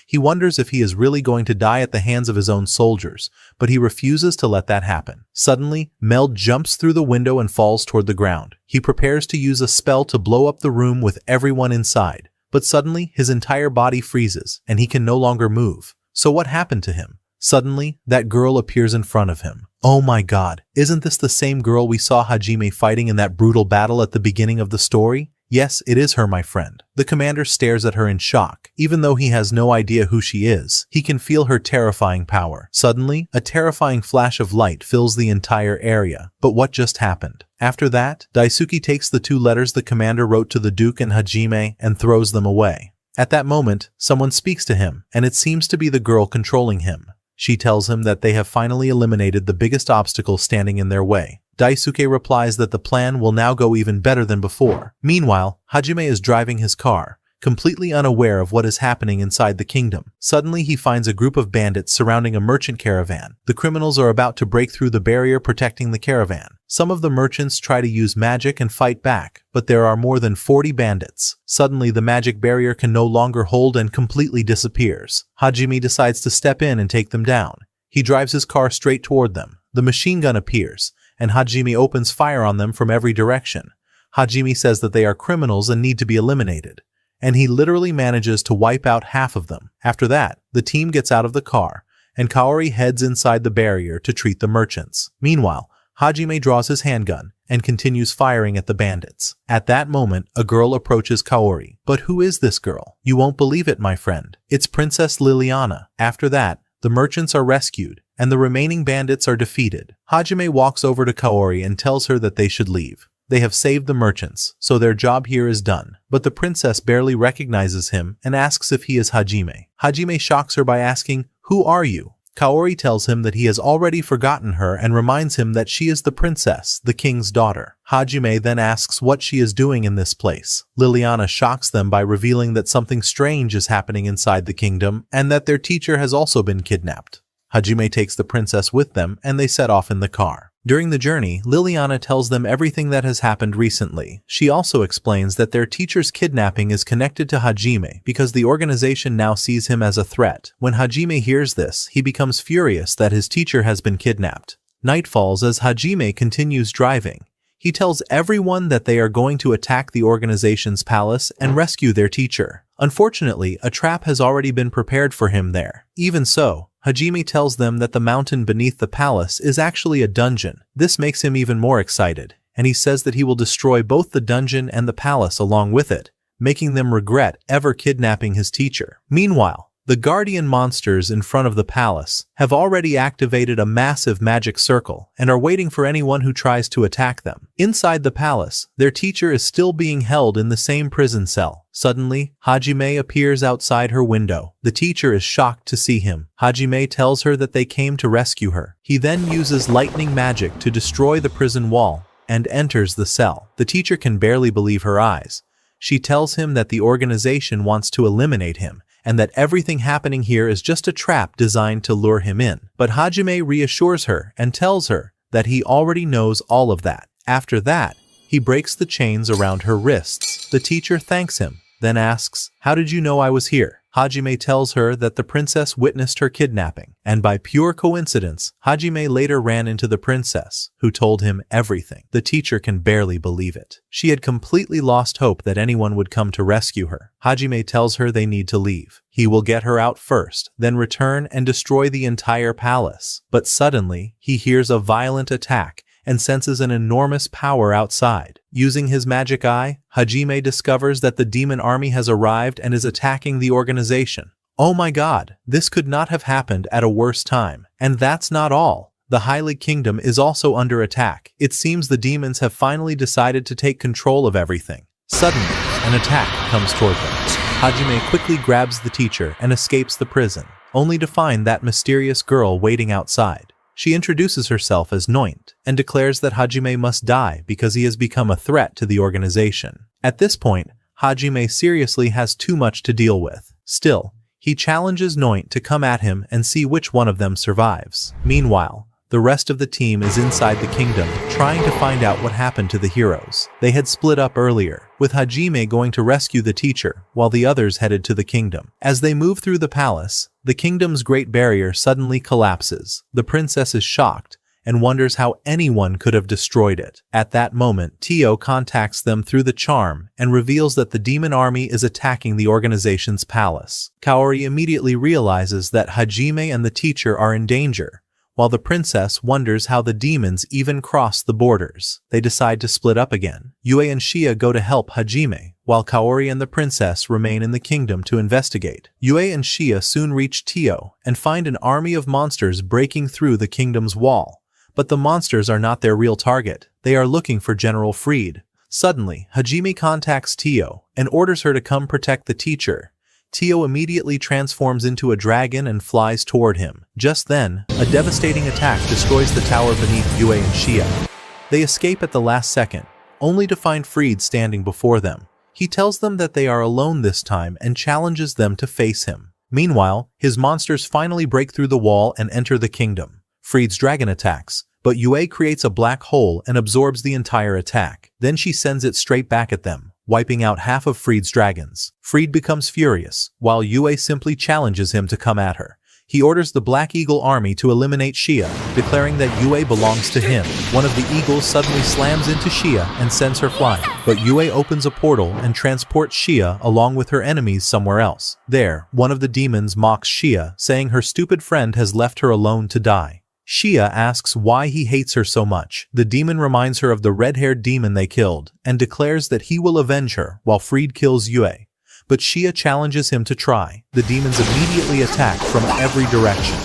He wonders if he is really going to die at the hands of his own soldiers, but he refuses to let that happen. Suddenly, Meld jumps through the window and falls toward the ground. He prepares to use a spell to blow up the room with everyone inside. But suddenly, his entire body freezes, and he can no longer move. So what happened to him? Suddenly, that girl appears in front of him. Oh my god, isn't this the same girl we saw Hajime fighting in that brutal battle at the beginning of the story? Yes, it is her, my friend. The commander stares at her in shock. Even though he has no idea who she is, he can feel her terrifying power. Suddenly, a terrifying flash of light fills the entire area. But what just happened? After that, Daisuke takes the 2 letters the commander wrote to the Duke and Hajime and throws them away. At that moment, someone speaks to him, and it seems to be the girl controlling him. She tells him that they have finally eliminated the biggest obstacle standing in their way. Daisuke replies that the plan will now go even better than before. Meanwhile, Hajime is driving his car, completely unaware of what is happening inside the kingdom. Suddenly, he finds a group of bandits surrounding a merchant caravan. The criminals are about to break through the barrier protecting the caravan. Some of the merchants try to use magic and fight back, but there are more than 40 bandits. Suddenly, the magic barrier can no longer hold and completely disappears. Hajime decides to step in and take them down. He drives his car straight toward them. The machine gun appears, and Hajime opens fire on them from every direction. Hajime says that they are criminals and need to be eliminated, and he literally manages to wipe out half of them. After that, the team gets out of the car, and Kaori heads inside the barrier to treat the merchants. Meanwhile, Hajime draws his handgun and continues firing at the bandits. At that moment, a girl approaches Kaori. But who is this girl? You won't believe it, my friend. It's Princess Liliana. After that, the merchants are rescued, and the remaining bandits are defeated. Hajime walks over to Kaori and tells her that they should leave. They have saved the merchants, so their job here is done. But the princess barely recognizes him and asks if he is Hajime. Hajime shocks her by asking, "Who are you?" Kaori tells him that he has already forgotten her and reminds him that she is the princess, the king's daughter. Hajime then asks what she is doing in this place. Liliana shocks them by revealing that something strange is happening inside the kingdom and that their teacher has also been kidnapped. Hajime takes the princess with them and they set off in the car. During the journey, Liliana tells them everything that has happened recently. She also explains that their teacher's kidnapping is connected to Hajime because the organization now sees him as a threat. When Hajime hears this, he becomes furious that his teacher has been kidnapped. Night falls as Hajime continues driving. He tells everyone that they are going to attack the organization's palace and rescue their teacher. Unfortunately, a trap has already been prepared for him there. Even so, Hajime tells them that the mountain beneath the palace is actually a dungeon. This makes him even more excited, and he says that he will destroy both the dungeon and the palace along with it, making them regret ever kidnapping his teacher. Meanwhile, the guardian monsters in front of the palace have already activated a massive magic circle and are waiting for anyone who tries to attack them. Inside the palace, their teacher is still being held in the same prison cell. Suddenly, Hajime appears outside her window. The teacher is shocked to see him. Hajime tells her that they came to rescue her. He then uses lightning magic to destroy the prison wall and enters the cell. The teacher can barely believe her eyes. She tells him that the organization wants to eliminate him, and that everything happening here is just a trap designed to lure him in. But Hajime reassures her and tells her that he already knows all of that. After that, he breaks the chains around her wrists. The teacher thanks him, then asks, "How did you know I was here?" Hajime tells her that the princess witnessed her kidnapping, and by pure coincidence, Hajime later ran into the princess, who told him everything. The teacher can barely believe it. She had completely lost hope that anyone would come to rescue her. Hajime tells her they need to leave. He will get her out first, then return and destroy the entire palace. But suddenly, he hears a violent attack and senses an enormous power outside. Using his magic eye, Hajime discovers that the demon army has arrived and is attacking the organization. Oh my god, this could not have happened at a worse time. And that's not all. The Hylic Kingdom is also under attack. It seems the demons have finally decided to take control of everything. Suddenly, an attack comes toward them. Hajime quickly grabs the teacher and escapes the prison, only to find that mysterious girl waiting outside. She introduces herself as Noint and declares that Hajime must die because he has become a threat to the organization. At this point, Hajime seriously has too much to deal with. Still, he challenges Noint to come at him and see which one of them survives. Meanwhile, the rest of the team is inside the kingdom trying to find out what happened to the heroes. They had split up earlier, with Hajime going to rescue the teacher while the others headed to the kingdom. As they move through the palace, the kingdom's great barrier suddenly collapses. The princess is shocked and wonders how anyone could have destroyed it. At that moment, Tio contacts them through the charm and reveals that the demon army is attacking the organization's palace. Kaori immediately realizes that Hajime and the teacher are in danger, while the princess wonders how the demons even crossed the borders. They decide to split up again. Yaoi and Shia go to help Hajime, while Kaori and the princess remain in the kingdom to investigate. Yaoi and Shia soon reach Tio and find an army of monsters breaking through the kingdom's wall. But the monsters are not their real target. They are looking for General Freed. Suddenly, Hajime contacts Tio and orders her to come protect the teacher. Tio immediately transforms into a dragon and flies toward him. Just then, a devastating attack destroys the tower beneath Yaoi and Shia. They escape at the last second, only to find Freed standing before them. He tells them that they are alone this time and challenges them to face him. Meanwhile, his monsters finally break through the wall and enter the kingdom. Freed's dragon attacks, but Yaoi creates a black hole and absorbs the entire attack. Then she sends it straight back at them, wiping out half of Freed's dragons. Freed becomes furious, while Yaoi simply challenges him to come at her. He orders the Black Eagle army to eliminate Shia, declaring that Yaoi belongs to him. One of the eagles suddenly slams into Shia and sends her flying, but Yaoi opens a portal and transports Shia along with her enemies somewhere else. There, one of the demons mocks Shia, saying her stupid friend has left her alone to die. Shia asks why he hates her so much. The demon reminds her of the red-haired demon they killed, and declares that he will avenge her, while Freed kills Yaoi. But Shia challenges him to try. The demons immediately attack from every direction.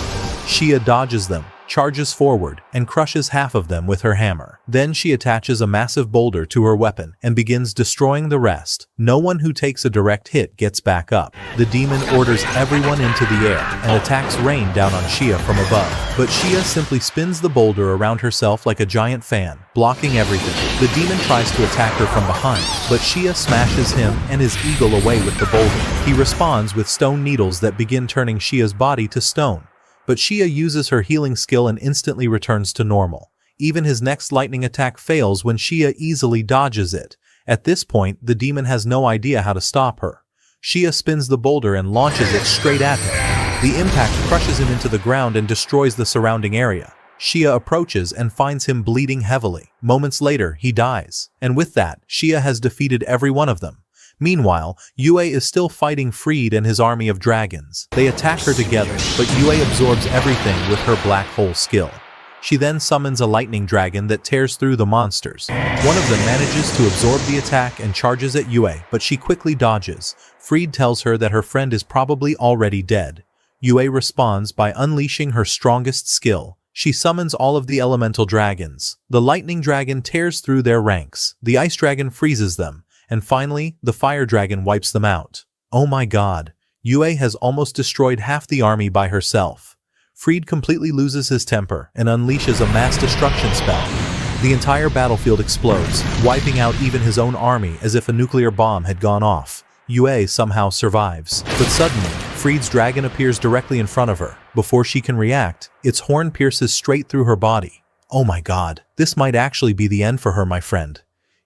Shia dodges them, charges forward, and crushes half of them with her hammer. Then she attaches a massive boulder to her weapon and begins destroying the rest. No one who takes a direct hit gets back up. The demon orders everyone into the air and attacks rain down on Shia from above. But Shia simply spins the boulder around herself like a giant fan, blocking everything. The demon tries to attack her from behind, but Shia smashes him and his eagle away with the boulder. He responds with stone needles that begin turning Shia's body to stone. But Shia uses her healing skill and instantly returns to normal. Even his next lightning attack fails when Shia easily dodges it. At this point, the demon has no idea how to stop her. Shia spins the boulder and launches it straight at him. The impact crushes him into the ground and destroys the surrounding area. Shia approaches and finds him bleeding heavily. Moments later, he dies. And with that, Shia has defeated every one of them. Meanwhile, Yaoi is still fighting Freed and his army of dragons. They attack her together, but Yaoi absorbs everything with her black hole skill. She then summons a lightning dragon that tears through the monsters. One of them manages to absorb the attack and charges at Yaoi, but she quickly dodges. Freed tells her that her friend is probably already dead. Yaoi responds by unleashing her strongest skill. She summons all of the elemental dragons. The lightning dragon tears through their ranks. The ice dragon freezes them. And finally, the fire dragon wipes them out. Oh my god, Yaoi has almost destroyed half the army by herself. Freed completely loses his temper and unleashes a mass destruction spell. The entire battlefield explodes, wiping out even his own army as if a nuclear bomb had gone off. Yaoi somehow survives, but suddenly, Freed's dragon appears directly in front of her. Before she can react, its horn pierces straight through her body. Oh my god, this might actually be the end for her, my friend.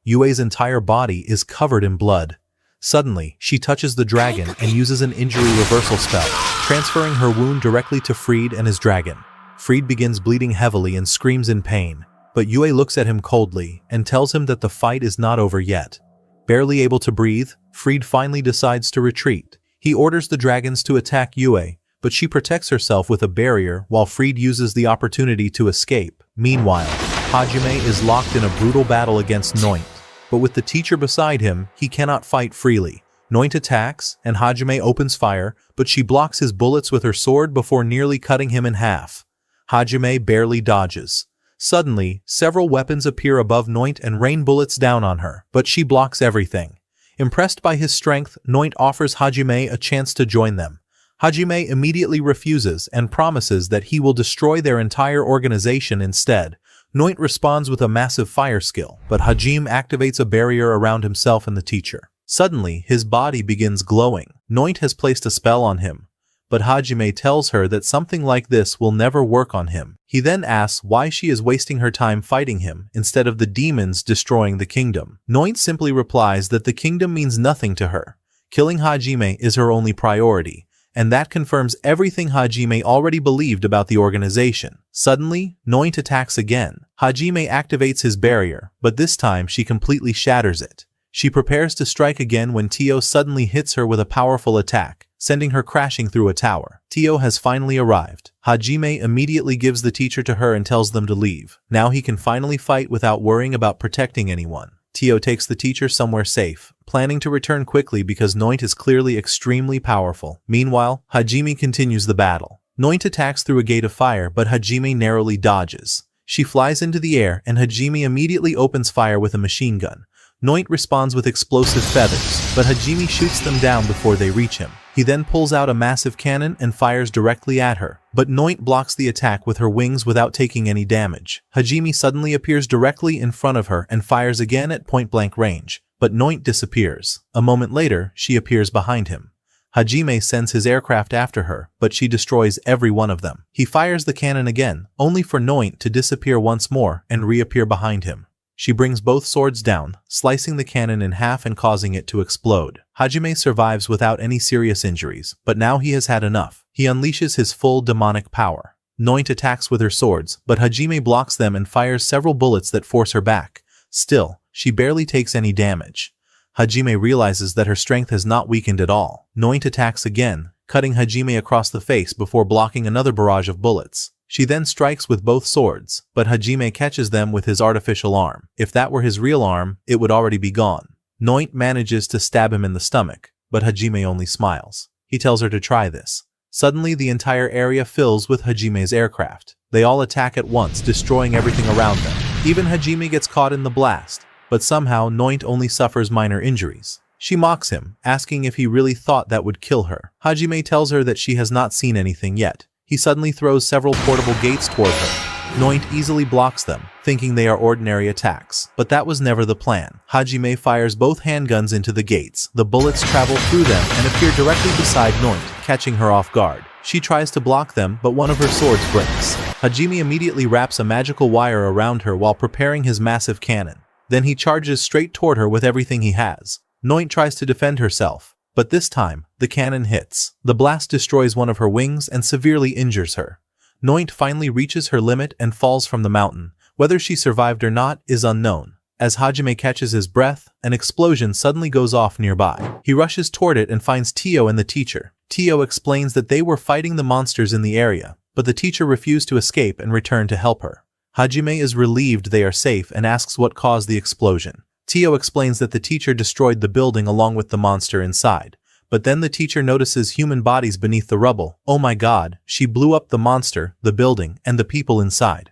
Yaoi's entire body is covered in blood. Suddenly, she touches the dragon and uses an injury reversal spell, transferring her wound directly to Freed and his dragon. Freed begins bleeding heavily and screams in pain, but Yaoi looks at him coldly and tells him that the fight is not over yet. Barely able to breathe, Freed finally decides to retreat. He orders the dragons to attack Yaoi, but she protects herself with a barrier while Freed uses the opportunity to escape. Meanwhile, Hajime is locked in a brutal battle against Noint. But with the teacher beside him, he cannot fight freely. Noint attacks, and Hajime opens fire, but she blocks his bullets with her sword before nearly cutting him in half. Hajime barely dodges. Suddenly, several weapons appear above Noint and rain bullets down on her, but she blocks everything. Impressed by his strength, Noint offers Hajime a chance to join them. Hajime immediately refuses and promises that he will destroy their entire organization instead. Noint responds with a massive fire skill, but Hajime activates a barrier around himself and the teacher. Suddenly, his body begins glowing. Noint has placed a spell on him, but Hajime tells her that something like this will never work on him. He then asks why she is wasting her time fighting him instead of the demons destroying the kingdom. Noint simply replies that the kingdom means nothing to her. Killing Hajime is her only priority, and that confirms everything Hajime already believed about the organization. Suddenly, Noint attacks again. Hajime activates his barrier, but this time she completely shatters it. She prepares to strike again when Tio suddenly hits her with a powerful attack, sending her crashing through a tower. Tio has finally arrived. Hajime immediately gives the teacher to her and tells them to leave. Now he can finally fight without worrying about protecting anyone. Tio takes the teacher somewhere safe, planning to return quickly because Noint is clearly extremely powerful. Meanwhile, Hajime continues the battle. Noint attacks through a gate of fire, but Hajime narrowly dodges. She flies into the air, and Hajime immediately opens fire with a machine gun. Noint responds with explosive feathers, but Hajime shoots them down before they reach him. He then pulls out a massive cannon and fires directly at her, but Noint blocks the attack with her wings without taking any damage. Hajime suddenly appears directly in front of her and fires again at point-blank range, but Noint disappears. A moment later, she appears behind him. Hajime sends his aircraft after her, but she destroys every one of them. He fires the cannon again, only for Noint to disappear once more and reappear behind him. She brings both swords down, slicing the cannon in half and causing it to explode. Hajime survives without any serious injuries, but now he has had enough. He unleashes his full demonic power. Noint attacks with her swords, but Hajime blocks them and fires several bullets that force her back. Still, she barely takes any damage. Hajime realizes that her strength has not weakened at all. Noint attacks again, cutting Hajime across the face before blocking another barrage of bullets. She then strikes with both swords, but Hajime catches them with his artificial arm. If that were his real arm, it would already be gone. Noint manages to stab him in the stomach, but Hajime only smiles. He tells her to try this. Suddenly, the entire area fills with Hajime's aircraft. They all attack at once, destroying everything around them. Even Hajime gets caught in the blast, but somehow Noint only suffers minor injuries. She mocks him, asking if he really thought that would kill her. Hajime tells her that she has not seen anything yet. He suddenly throws several portable gates toward her. Noint easily blocks them, thinking they are ordinary attacks. But that was never the plan. Hajime fires both handguns into the gates. The bullets travel through them and appear directly beside Noint, catching her off guard. She tries to block them, but one of her swords breaks. Hajime immediately wraps a magical wire around her while preparing his massive cannon. Then he charges straight toward her with everything he has. Noint tries to defend herself, but this time, the cannon hits. The blast destroys one of her wings and severely injures her. Noint finally reaches her limit and falls from the mountain. Whether she survived or not is unknown. As Hajime catches his breath, an explosion suddenly goes off nearby. He rushes toward it and finds Tio and the teacher. Tio explains that they were fighting the monsters in the area, but the teacher refused to escape and return to help her. Hajime is relieved they are safe and asks what caused the explosion. Tio explains that the teacher destroyed the building along with the monster inside. But then the teacher notices human bodies beneath the rubble. Oh my god, she blew up the monster, the building, and the people inside.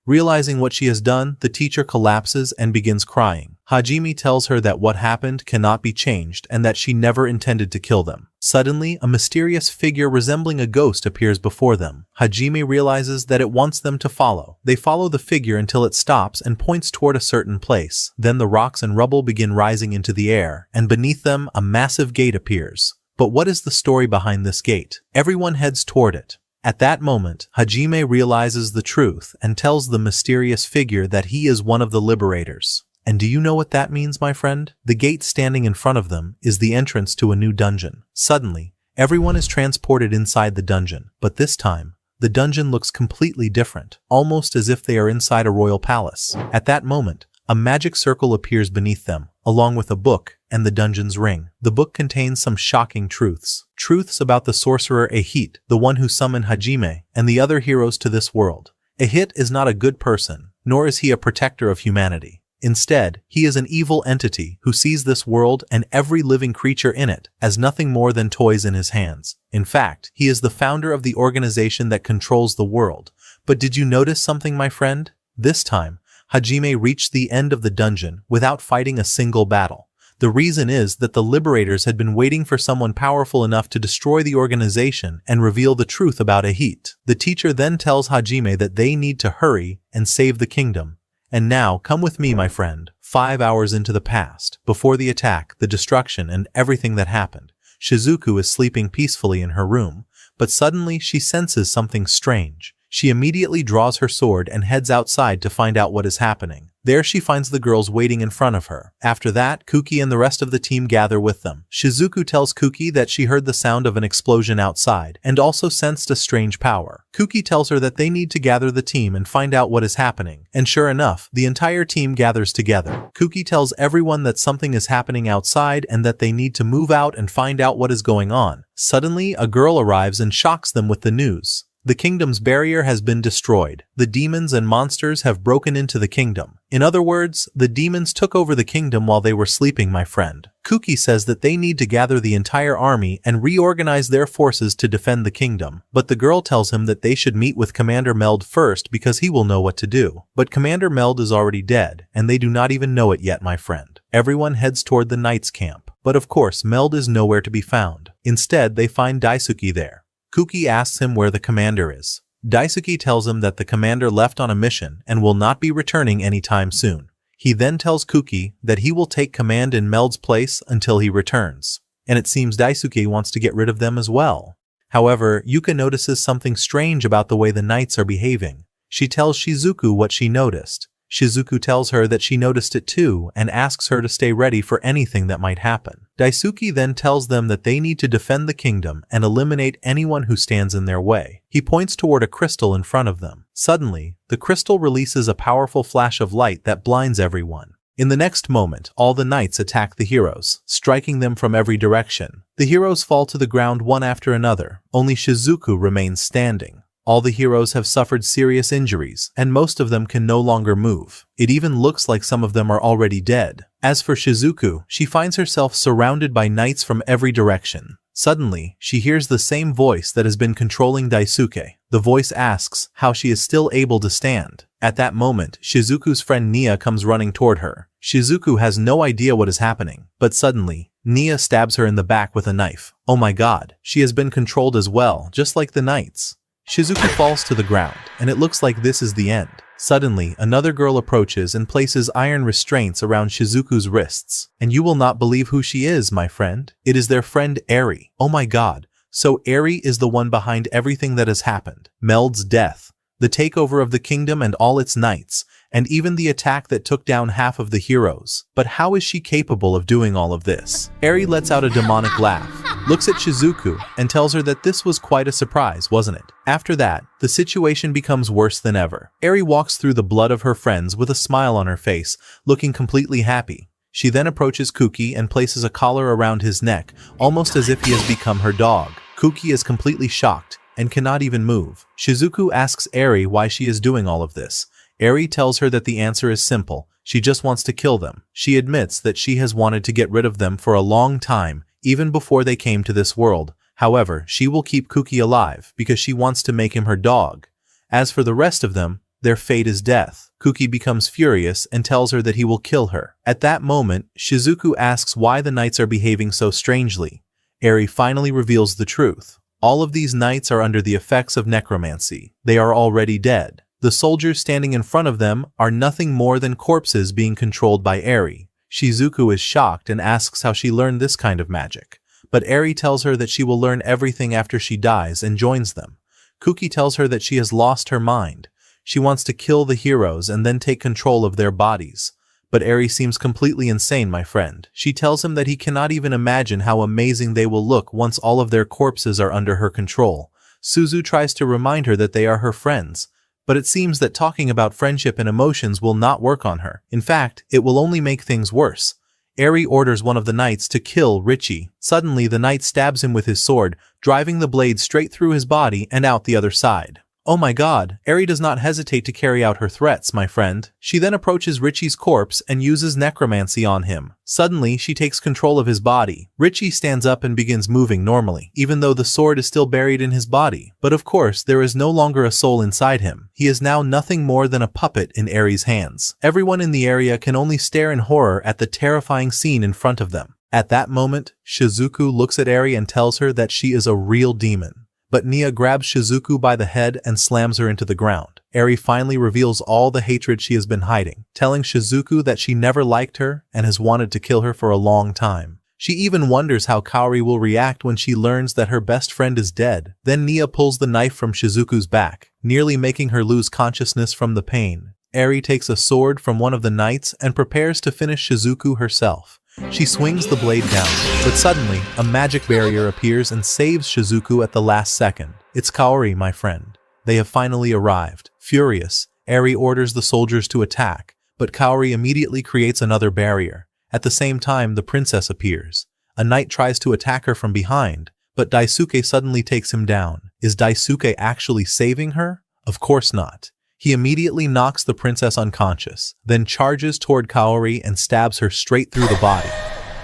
Realizing what she has done, the teacher collapses and begins crying. Hajime tells her that what happened cannot be changed and that she never intended to kill them. Suddenly, a mysterious figure resembling a ghost appears before them. Hajime realizes that it wants them to follow. They follow the figure until it stops and points toward a certain place. Then the rocks and rubble begin rising into the air, and beneath them, a massive gate appears. But what is the story behind this gate? Everyone heads toward it. At that moment, Hajime realizes the truth and tells the mysterious figure that he is one of the liberators. And do you know what that means, my friend? The gate standing in front of them is the entrance to a new dungeon. Suddenly, everyone is transported inside the dungeon, but this time, the dungeon looks completely different, almost as if they are inside a royal palace. At that moment, a magic circle appears beneath them, along with a book and the dungeon's ring. The book contains some shocking truths. Truths about the sorcerer Ehit, the one who summoned Hajime, and the other heroes to this world. Ehit is not a good person, nor is he a protector of humanity. Instead, he is an evil entity who sees this world and every living creature in it as nothing more than toys in his hands. In fact, he is the founder of the organization that controls the world. But did you notice something, my friend? This time, Hajime reached the end of the dungeon without fighting a single battle. The reason is that the liberators had been waiting for someone powerful enough to destroy the organization and reveal the truth about Ehit. The teacher then tells Hajime that they need to hurry and save the kingdom. And now, come with me, my friend. 5 hours into the past, before the attack, the destruction, and everything that happened, Shizuku is sleeping peacefully in her room, but suddenly she senses something strange. She immediately draws her sword and heads outside to find out what is happening. There she finds the girls waiting in front of her. After that, Kuki and the rest of the team gather with them. Shizuku tells Kuki that she heard the sound of an explosion outside and also sensed a strange power. Kuki tells her that they need to gather the team and find out what is happening. And sure enough, the entire team gathers together. Kuki tells everyone that something is happening outside and that they need to move out and find out what is going on. Suddenly, a girl arrives and shocks them with the news. The kingdom's barrier has been destroyed. The demons and monsters have broken into the kingdom. In other words, the demons took over the kingdom while they were sleeping, my friend. Kuki says that they need to gather the entire army and reorganize their forces to defend the kingdom, but the girl tells him that they should meet with Commander Meld first because he will know what to do. But Commander Meld is already dead, and they do not even know it yet, my friend. Everyone heads toward the knight's camp, but of course Meld is nowhere to be found. Instead, they find Daisuke there. Kuki asks him where the commander is. Daisuke tells him that the commander left on a mission and will not be returning anytime soon. He then tells Kuki that he will take command in Meld's place until he returns. And it seems Daisuke wants to get rid of them as well. However, Yuka notices something strange about the way the knights are behaving. She tells Shizuku what she noticed. Shizuku tells her that she noticed it too and asks her to stay ready for anything that might happen. Daisuke then tells them that they need to defend the kingdom and eliminate anyone who stands in their way. He points toward a crystal in front of them. Suddenly, the crystal releases a powerful flash of light that blinds everyone. In the next moment, all the knights attack the heroes, striking them from every direction. The heroes fall to the ground one after another. Only Shizuku remains standing. All the heroes have suffered serious injuries, and most of them can no longer move. It even looks like some of them are already dead. As for Shizuku, she finds herself surrounded by knights from every direction. Suddenly, she hears the same voice that has been controlling Daisuke. The voice asks how she is still able to stand. At that moment, Shizuku's friend Nia comes running toward her. Shizuku has no idea what is happening, but suddenly, Nia stabs her in the back with a knife. Oh my god, she has been controlled as well, just like the knights. Shizuku falls to the ground, and it looks like this is the end. Suddenly, another girl approaches and places iron restraints around Shizuku's wrists. And you will not believe who she is, my friend. It is their friend Eri. Oh my god. So Eri is the one behind everything that has happened. Meld's death, the takeover of the kingdom and all its knights, and even the attack that took down half of the heroes. But how is she capable of doing all of this? Eri lets out a demonic laugh, looks at Shizuku, and tells her that this was quite a surprise, wasn't it? After that, the situation becomes worse than ever. Eri walks through the blood of her friends with a smile on her face, looking completely happy. She then approaches Kuki and places a collar around his neck, almost as if he has become her dog. Kuki is completely shocked and cannot even move. Shizuku asks Eri why she is doing all of this. Eri tells her that the answer is simple. She just wants to kill them. She admits that she has wanted to get rid of them for a long time, even before they came to this world. However, she will keep Kuki alive because she wants to make him her dog. As for the rest of them, their fate is death. Kuki becomes furious and tells her that he will kill her. At that moment, Shizuku asks why the knights are behaving so strangely. Eri finally reveals the truth. All of these knights are under the effects of necromancy. They are already dead. The soldiers standing in front of them are nothing more than corpses being controlled by Eri. Shizuku is shocked and asks how she learned this kind of magic. But Eri tells her that she will learn everything after she dies and joins them. Kuki tells her that she has lost her mind. She wants to kill the heroes and then take control of their bodies. But Eri seems completely insane, my friend. She tells him that he cannot even imagine how amazing they will look once all of their corpses are under her control. Suzu tries to remind her that they are her friends. But it seems that talking about friendship and emotions will not work on her. In fact, it will only make things worse. Eri orders one of the knights to kill Richie. Suddenly, the knight stabs him with his sword, driving the blade straight through his body and out the other side. Oh my god, Eri does not hesitate to carry out her threats, my friend. She then approaches Richie's corpse and uses necromancy on him. Suddenly, she takes control of his body. Richie stands up and begins moving normally, even though the sword is still buried in his body. But of course, there is no longer a soul inside him. He is now nothing more than a puppet in Eri's hands. Everyone in the area can only stare in horror at the terrifying scene in front of them. At that moment, Shizuku looks at Eri and tells her that she is a real demon. But Nia grabs Shizuku by the head and slams her into the ground. Eri finally reveals all the hatred she has been hiding, telling Shizuku that she never liked her and has wanted to kill her for a long time. She even wonders how Kaori will react when she learns that her best friend is dead. Then Nia pulls the knife from Shizuku's back, nearly making her lose consciousness from the pain. Eri takes a sword from one of the knights and prepares to finish Shizuku herself. She swings the blade down, but suddenly, a magic barrier appears and saves Shizuku at the last second. It's Kaori, my friend. They have finally arrived. Furious, Eri orders the soldiers to attack, but Kaori immediately creates another barrier. At the same time, the princess appears. A knight tries to attack her from behind, but Daisuke suddenly takes him down. Is Daisuke actually saving her? Of course not. He immediately knocks the princess unconscious, then charges toward Kaori and stabs her straight through the body.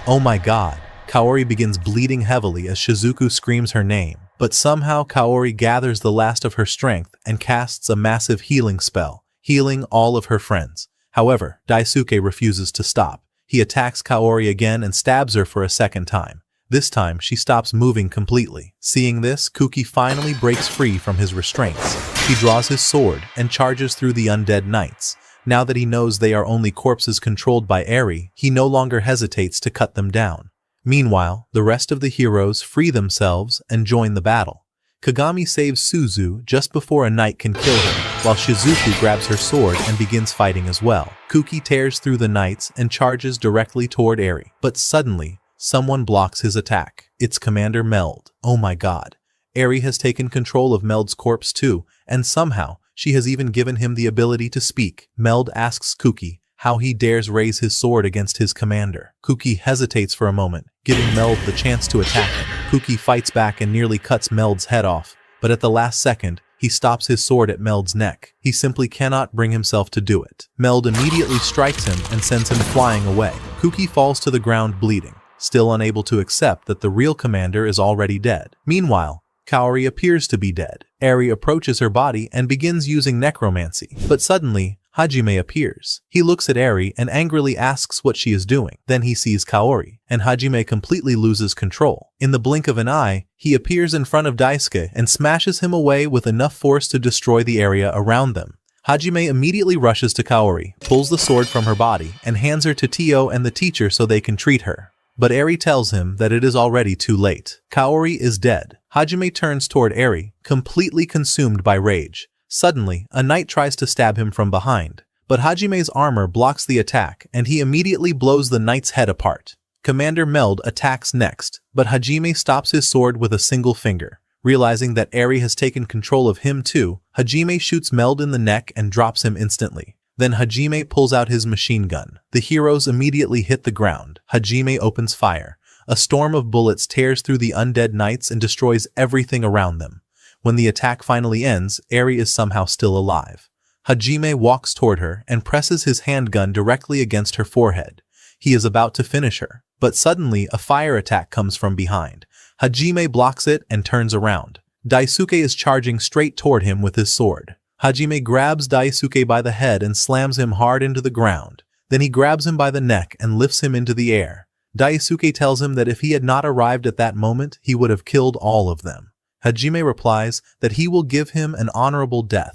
Oh my god. Kaori begins bleeding heavily as Shizuku screams her name, but somehow Kaori gathers the last of her strength and casts a massive healing spell, healing all of her friends. However, Daisuke refuses to stop. He attacks Kaori again and stabs her for a second time. This time, she stops moving completely. Seeing this, Kuki finally breaks free from his restraints. He draws his sword and charges through the undead knights. Now that he knows they are only corpses controlled by Eri, he no longer hesitates to cut them down. Meanwhile, the rest of the heroes free themselves and join the battle. Kagami saves Suzu just before a knight can kill her, while Shizuku grabs her sword and begins fighting as well. Kuki tears through the knights and charges directly toward Eri, but suddenly, someone blocks his attack. It's Commander Meld. Oh my god. Eri has taken control of Meld's corpse too, and somehow, she has even given him the ability to speak. Meld asks Kuki how he dares raise his sword against his commander. Kuki hesitates for a moment, giving Meld the chance to attack him. Kuki fights back and nearly cuts Meld's head off, but at the last second, he stops his sword at Meld's neck. He simply cannot bring himself to do it. Meld immediately strikes him and sends him flying away. Kuki falls to the ground bleeding, still unable to accept that the real commander is already dead. Meanwhile, Kaori appears to be dead. Eri approaches her body and begins using necromancy, but suddenly, Hajime appears. He looks at Eri and angrily asks what she is doing. Then he sees Kaori, and Hajime completely loses control. In the blink of an eye, he appears in front of Daisuke and smashes him away with enough force to destroy the area around them. Hajime immediately rushes to Kaori, pulls the sword from her body, and hands her to Tio and the teacher so they can treat her. But Eri tells him that it is already too late. Kaori is dead. Hajime turns toward Eri, completely consumed by rage. Suddenly, a knight tries to stab him from behind, but Hajime's armor blocks the attack and he immediately blows the knight's head apart. Commander Meld attacks next, but Hajime stops his sword with a single finger. Realizing that Eri has taken control of him too, Hajime shoots Meld in the neck and drops him instantly. Then Hajime pulls out his machine gun. The heroes immediately hit the ground. Hajime opens fire. A storm of bullets tears through the undead knights and destroys everything around them. When the attack finally ends, Eri is somehow still alive. Hajime walks toward her and presses his handgun directly against her forehead. He is about to finish her, but suddenly a fire attack comes from behind. Hajime blocks it and turns around. Daisuke is charging straight toward him with his sword. Hajime grabs Daisuke by the head and slams him hard into the ground. Then he grabs him by the neck and lifts him into the air. Daisuke tells him that if he had not arrived at that moment, he would have killed all of them. Hajime replies that he will give him an honorable death.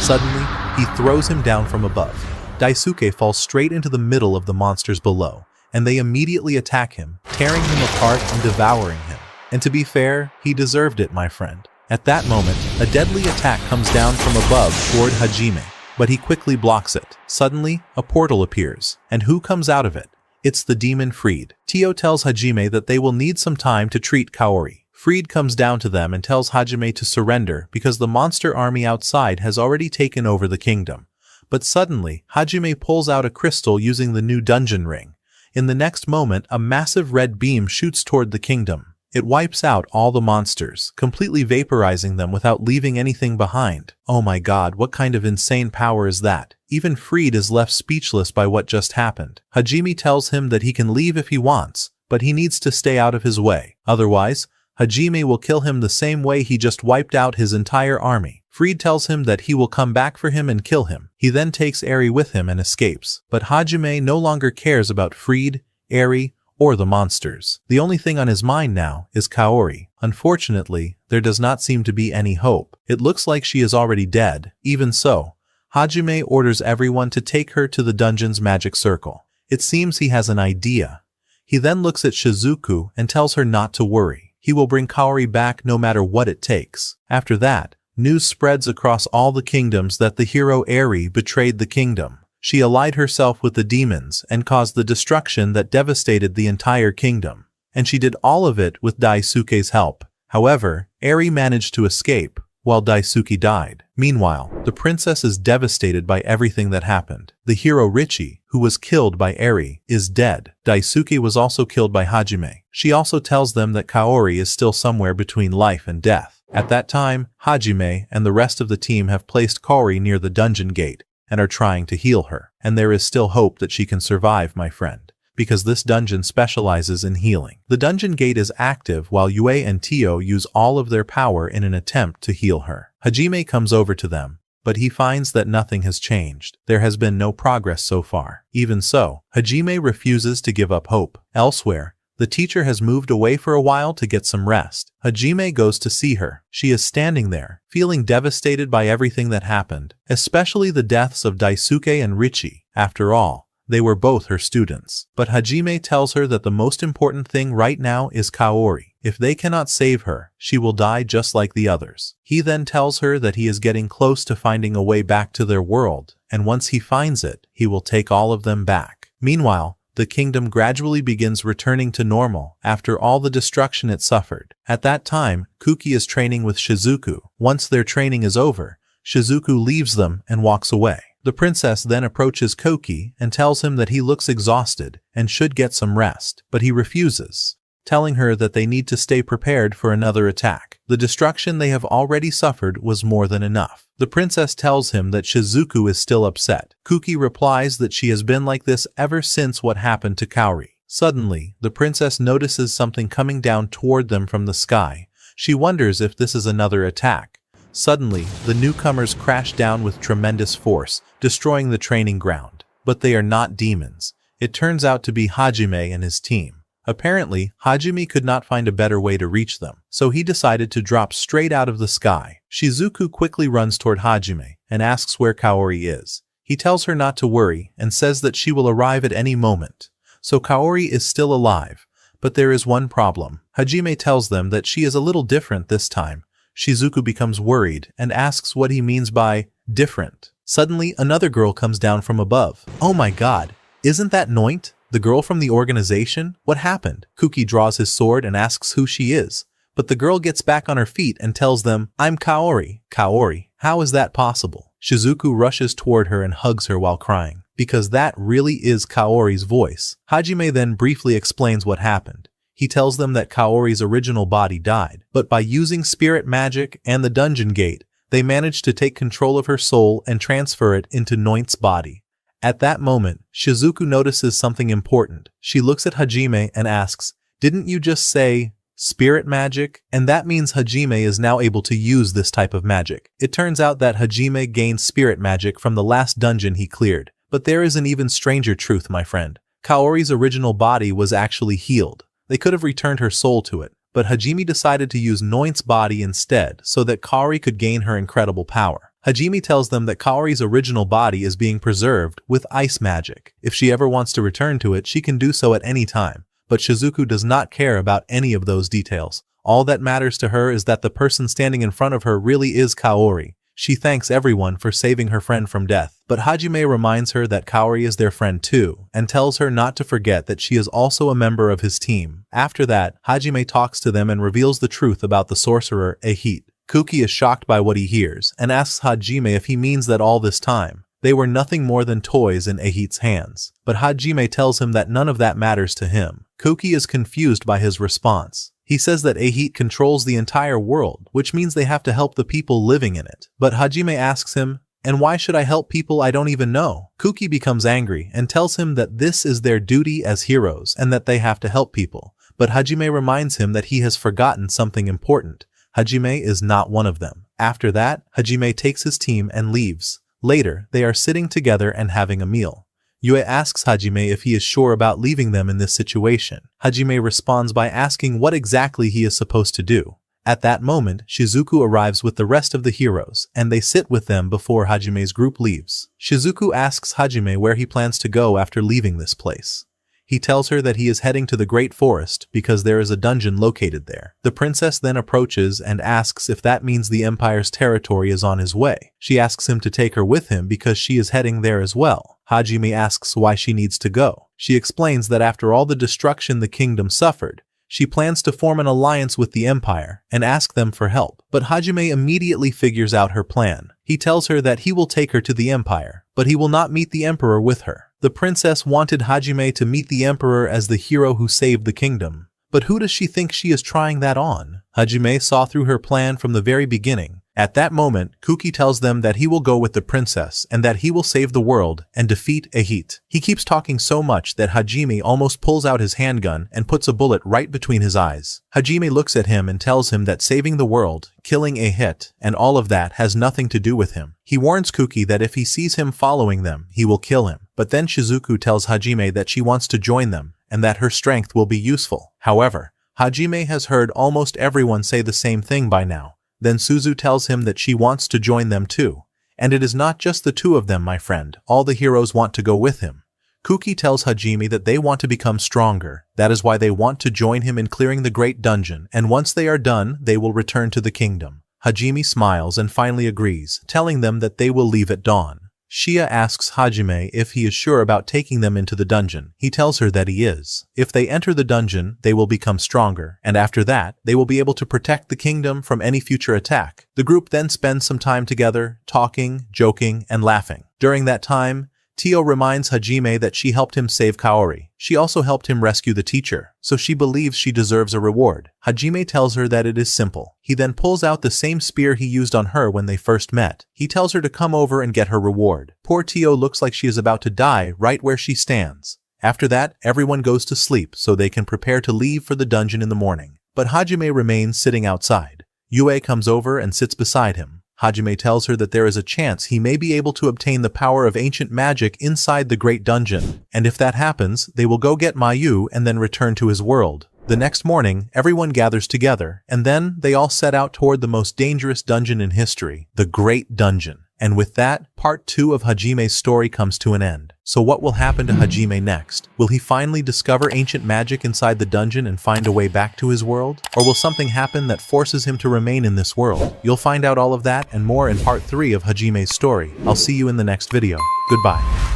Suddenly, he throws him down from above. Daisuke falls straight into the middle of the monsters below, and they immediately attack him, tearing him apart and devouring him. And to be fair, he deserved it, my friend. At that moment, a deadly attack comes down from above toward Hajime, but he quickly blocks it. Suddenly, a portal appears, and who comes out of it? It's the demon Freed. Tio tells Hajime that they will need some time to treat Kaori. Freed comes down to them and tells Hajime to surrender because the monster army outside has already taken over the kingdom. But suddenly, Hajime pulls out a crystal using the new dungeon ring. In the next moment, a massive red beam shoots toward the kingdom. It wipes out all the monsters, completely vaporizing them without leaving anything behind. Oh my god, what kind of insane power is that? Even Freed is left speechless by what just happened. Hajime tells him that he can leave if he wants, but he needs to stay out of his way. Otherwise, Hajime will kill him the same way he just wiped out his entire army. Freed tells him that he will come back for him and kill him. He then takes Eri with him and escapes. But Hajime no longer cares about Freed, Eri, or the monsters. The only thing on his mind now is Kaori. Unfortunately, there does not seem to be any hope. It looks like she is already dead. Even so, Hajime orders everyone to take her to the dungeon's magic circle. It seems he has an idea. He then looks at Shizuku and tells her not to worry. He will bring Kaori back no matter what it takes. After that, news spreads across all the kingdoms that the hero Eri betrayed the kingdom. She allied herself with the demons and caused the destruction that devastated the entire kingdom. And she did all of it with Daisuke's help. However, Eri managed to escape, while Daisuke died. Meanwhile, the princess is devastated by everything that happened. The hero Richie, who was killed by Eri, is dead. Daisuke was also killed by Hajime. She also tells them that Kaori is still somewhere between life and death. At that time, Hajime and the rest of the team have placed Kaori near the dungeon gate and are trying to heal her. And there is still hope that she can survive, my friend, because this dungeon specializes in healing. The dungeon gate is active while Yaoi and Tio use all of their power in an attempt to heal her. Hajime comes over to them, but he finds that nothing has changed. There has been no progress so far. Even so, Hajime refuses to give up hope. Elsewhere, the teacher has moved away for a while to get some rest. Hajime goes to see her. She is standing there, feeling devastated by everything that happened, especially the deaths of Daisuke and Richie. After all, they were both her students. But Hajime tells her that the most important thing right now is Kaori. If they cannot save her, she will die just like the others. He then tells her that he is getting close to finding a way back to their world, and once he finds it, he will take all of them back. Meanwhile, the kingdom gradually begins returning to normal after all the destruction it suffered. At that time, Kuki is training with Shizuku. Once their training is over, Shizuku leaves them and walks away. The princess then approaches Koki and tells him that he looks exhausted and should get some rest, but he refuses, telling her that they need to stay prepared for another attack. The destruction they have already suffered was more than enough. The princess tells him that Shizuku is still upset. Kuki replies that she has been like this ever since what happened to Kaori. Suddenly, the princess notices something coming down toward them from the sky. She wonders if this is another attack. Suddenly, the newcomers crash down with tremendous force, destroying the training ground. But they are not demons. It turns out to be Hajime and his team. Apparently, Hajime could not find a better way to reach them, so he decided to drop straight out of the sky. Shizuku quickly runs toward Hajime and asks where Kaori is. He tells her not to worry and says that she will arrive at any moment. So Kaori is still alive, but there is one problem. Hajime tells them that she is a little different this time. Shizuku becomes worried and asks what he means by different. Suddenly, another girl comes down from above. Oh my god, isn't that Noint? The girl from the organization? What happened? Kuki draws his sword and asks who she is. But the girl gets back on her feet and tells them, I'm Kaori. Kaori, how is that possible? Shizuku rushes toward her and hugs her while crying, because that really is Kaori's voice. Hajime then briefly explains what happened. He tells them that Kaori's original body died, but by using spirit magic and the dungeon gate, they managed to take control of her soul and transfer it into Noint's body. At that moment, Shizuku notices something important. She looks at Hajime and asks, didn't you just say spirit magic? And that means Hajime is now able to use this type of magic. It turns out that Hajime gained spirit magic from the last dungeon he cleared. But there is an even stranger truth, my friend. Kaori's original body was actually healed. They could have returned her soul to it, but Hajime decided to use Noint's body instead so that Kaori could gain her incredible power. Hajime tells them that Kaori's original body is being preserved with ice magic. If she ever wants to return to it, she can do so at any time. But Shizuku does not care about any of those details. All that matters to her is that the person standing in front of her really is Kaori. She thanks everyone for saving her friend from death. But Hajime reminds her that Kaori is their friend too, and tells her not to forget that she is also a member of his team. After that, Hajime talks to them and reveals the truth about the sorcerer, Ehit. Kuki is shocked by what he hears, and asks Hajime if he means that all this time, they were nothing more than toys in Ehit's hands. But Hajime tells him that none of that matters to him. Kuki is confused by his response. He says that Ehit controls the entire world, which means they have to help the people living in it. But Hajime asks him, and why should I help people I don't even know? Kuki becomes angry and tells him that this is their duty as heroes and that they have to help people. But Hajime reminds him that he has forgotten something important. Hajime is not one of them. After that, Hajime takes his team and leaves. Later, they are sitting together and having a meal. Yaoi asks Hajime if he is sure about leaving them in this situation. Hajime responds by asking what exactly he is supposed to do. At that moment, Shizuku arrives with the rest of the heroes, and they sit with them before Hajime's group leaves. Shizuku asks Hajime where he plans to go after leaving this place. He tells her that he is heading to the Great Forest because there is a dungeon located there. The princess then approaches and asks if that means the Empire's territory is on his way. She asks him to take her with him because she is heading there as well. Hajime asks why she needs to go. She explains that after all the destruction the kingdom suffered, she plans to form an alliance with the Empire and ask them for help. But Hajime immediately figures out her plan. He tells her that he will take her to the Empire, but he will not meet the Emperor with her. The princess wanted Hajime to meet the Emperor as the hero who saved the kingdom. But who does she think she is trying that on? Hajime saw through her plan from the very beginning. At that moment, Kuki tells them that he will go with the princess and that he will save the world and defeat Ahit. He keeps talking so much that Hajime almost pulls out his handgun and puts a bullet right between his eyes. Hajime looks at him and tells him that saving the world, killing Ahit, and all of that has nothing to do with him. He warns Kuki that if he sees him following them, he will kill him. But then Shizuku tells Hajime that she wants to join them and that her strength will be useful. However, Hajime has heard almost everyone say the same thing by now. Then Suzu tells him that she wants to join them too. And it is not just the two of them, my friend. All the heroes want to go with him. Kuki tells Hajime that they want to become stronger. That is why they want to join him in clearing the great dungeon, and once they are done, they will return to the kingdom. Hajime smiles and finally agrees, telling them that they will leave at dawn. Shia asks Hajime if he is sure about taking them into the dungeon. He tells her that he is. If they enter the dungeon, they will become stronger, and after that, they will be able to protect the kingdom from any future attack. The group then spends some time together, talking, joking, and laughing. During that time, Tio reminds Hajime that she helped him save Kaori. She also helped him rescue the teacher, so she believes she deserves a reward. Hajime tells her that it is simple. He then pulls out the same spear he used on her when they first met. He tells her to come over and get her reward. Poor Tio looks like she is about to die right where she stands. After that, everyone goes to sleep so they can prepare to leave for the dungeon in the morning. But Hajime remains sitting outside. Yue comes over and sits beside him. Hajime tells her that there is a chance he may be able to obtain the power of ancient magic inside the great dungeon, and if that happens, they will go get Mayu and then return to his world. The next morning, everyone gathers together, and then they all set out toward the most dangerous dungeon in history, the Great Dungeon. And with that, part 2 of Hajime's story comes to an end. So what will happen to Hajime next? Will he finally discover ancient magic inside the dungeon and find a way back to his world? Or will something happen that forces him to remain in this world? You'll find out all of that and more in part 3 of Hajime's story. I'll see you in the next video. Goodbye.